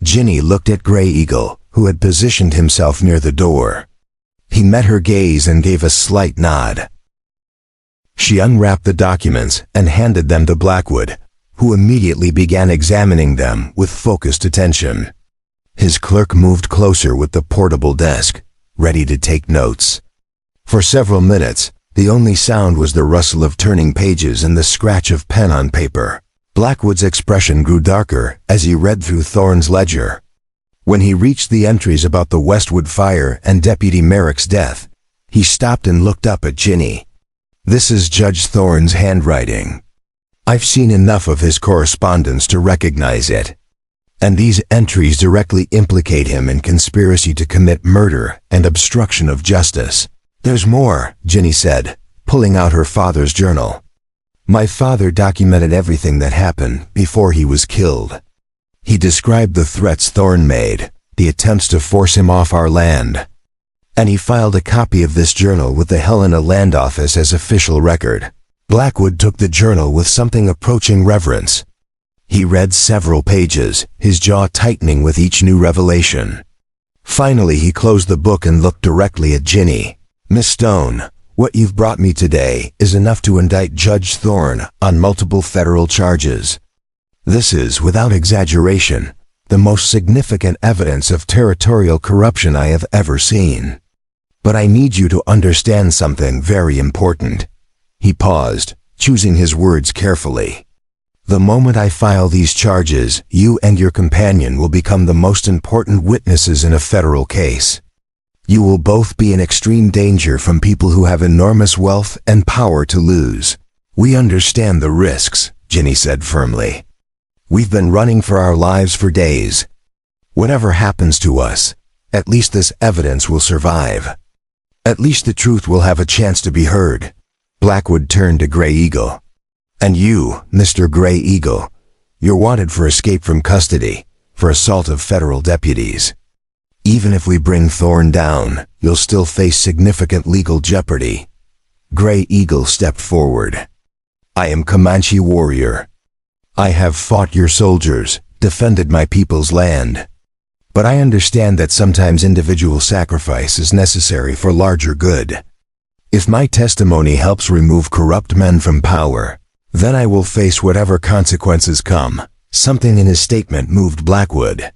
Ginny looked at Gray Eagle, who had positioned himself near the door. He met her gaze and gave a slight nod. She unwrapped the documents and handed them to Blackwood, who immediately began examining them with focused attention. His clerk moved closer with the portable desk, ready to take notes. For several minutes, the only sound was the rustle of turning pages and the scratch of pen on paper. Blackwood's expression grew darker as he read through Thorne's ledger. When he reached the entries about the Westwood fire and Deputy Merrick's death, he stopped and looked up at Ginny. "This is Judge Thorne's handwriting. I've seen enough of his correspondence to recognize it. And these entries directly implicate him in conspiracy to commit murder and obstruction of justice." "There's more," Ginny said, pulling out her father's journal. "My father documented everything that happened before he was killed. He described the threats Thorne made, the attempts to force him off our land. And he filed a copy of this journal with the Helena Land Office as official record." Blackwood took the journal with something approaching reverence. He read several pages, his jaw tightening with each new revelation. Finally, he closed the book and looked directly at Ginny. "Miss Stone, what you've brought me today is enough to indict Judge Thorne on multiple federal charges. This is, without exaggeration, the most significant evidence of territorial corruption I have ever seen. But I need you to understand something very important." He paused, choosing his words carefully. "The moment I file these charges, you and your companion will become the most important witnesses in a federal case. You will both be in extreme danger from people who have enormous wealth and power to lose." "We understand the risks," Ginny said firmly. "We've been running for our lives for days. Whatever happens to us, At least this evidence will survive. At least the truth will have a chance to be heard. Blackwood turned to Grey Eagle. And you, Mr. Grey Eagle, you're wanted for escape from custody, for assault of federal deputies. Even if we bring Thorne down, you'll still face significant legal jeopardy. Grey Eagle stepped forward. I am Comanche warrior. I have fought your soldiers, defended my people's land. But I understand that sometimes individual sacrifice is necessary for larger good. If my testimony helps remove corrupt men from power, then I will face whatever consequences come. Something in his statement moved Blackwood.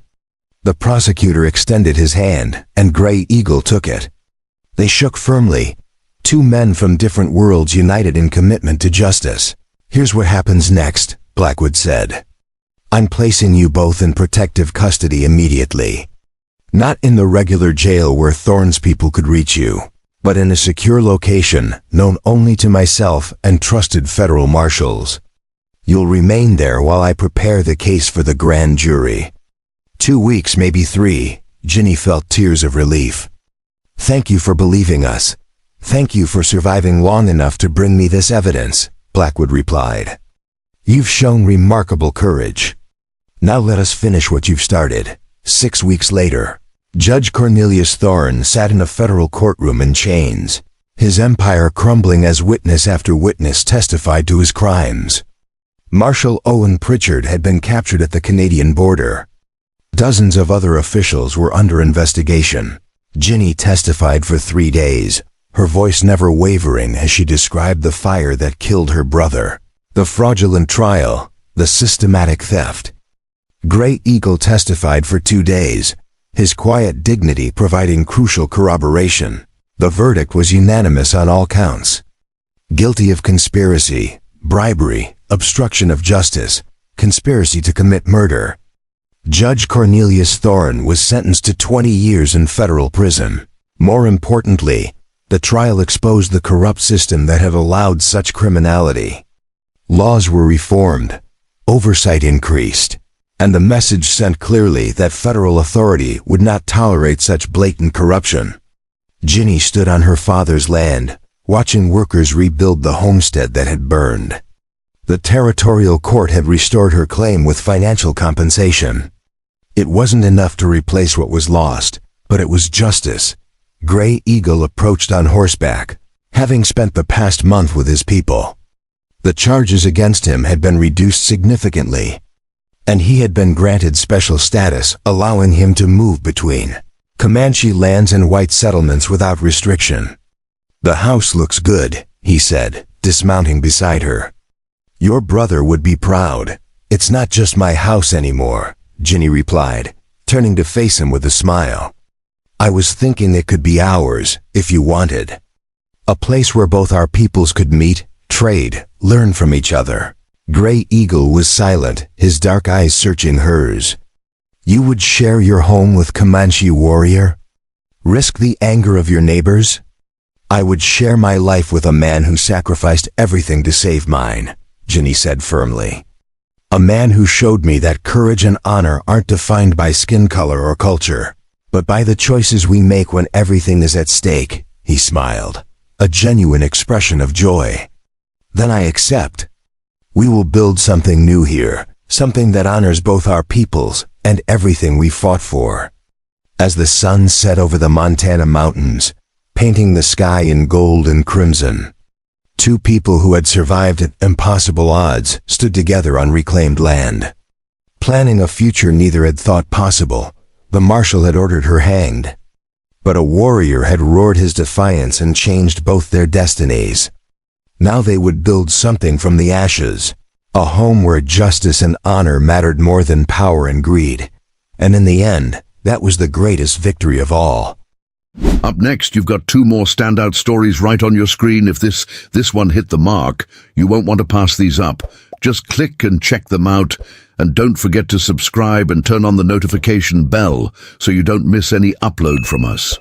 The prosecutor extended his hand, and Grey Eagle took it. They shook firmly. Two men from different worlds united in commitment to justice. Here's what happens next, Blackwood said. I'm placing you both in protective custody immediately. Not in the regular jail where Thorne's people could reach you, but in a secure location known only to myself and trusted federal marshals. You'll remain there while I prepare the case for the grand jury. 2 weeks, maybe 3, Ginny felt tears of relief. Thank you for believing us. Thank you for surviving long enough to bring me this evidence, Blackwood replied. You've shown remarkable courage. Now let us finish what you've started. 6 weeks later, Judge Cornelius Thorne sat in a federal courtroom in chains, his empire crumbling as witness after witness testified to his crimes. Marshal Owen Pritchard had been captured at the Canadian border. Dozens of other officials were under investigation. Ginny testified for 3 days, her voice never wavering as she described the fire that killed her brother, the fraudulent trial, the systematic theft. Grey Eagle testified for 2 days, his quiet dignity providing crucial corroboration. The verdict was unanimous on all counts. Guilty of conspiracy, bribery, obstruction of justice, conspiracy to commit murder. Judge Cornelius Thorne was sentenced to 20 years in federal prison. More importantly, the trial exposed the corrupt system that had allowed such criminality. Laws were reformed, oversight increased, and the message sent clearly that federal authority would not tolerate such blatant corruption. Ginny stood on her father's land, watching workers rebuild the homestead that had burned. The territorial court had restored her claim with financial compensation. It wasn't enough to replace what was lost, but it was justice. Grey Eagle approached on horseback, having spent the past month with his people. The charges against him had been reduced significantly, and he had been granted special status, allowing him to move between Comanche lands and white settlements without restriction. The house looks good, he said, dismounting beside her. Your brother would be proud. It's not just my house anymore, Ginny replied, turning to face him with a smile. I was thinking it could be ours, if you wanted. A place where both our peoples could meet, trade, learn from each other. Grey Eagle was silent, his dark eyes searching hers. You would share your home with Comanche warrior? Risk the anger of your neighbors? I would share my life with a man who sacrificed everything to save mine, Ginny said firmly. A man who showed me that courage and honor aren't defined by skin color or culture, but by the choices we make when everything is at stake, he smiled, a genuine expression of joy. Then I accept. We will build something new here, something that honors both our peoples and everything we fought for. As the sun set over the Montana mountains, painting the sky in gold and crimson, two people who had survived at impossible odds stood together on reclaimed land. Planning a future neither had thought possible, the marshal had ordered her hanged. But a warrior had roared his defiance and changed both their destinies. Now they would build something from the ashes, a home where justice and honor mattered more than power and greed. And in the end, that was the greatest victory of all. Up next, you've got 2 more standout stories right on your screen. If this one hit the mark, you won't want to pass these up. Just click and check them out. And don't forget to subscribe and turn on the notification bell so you don't miss any upload from us.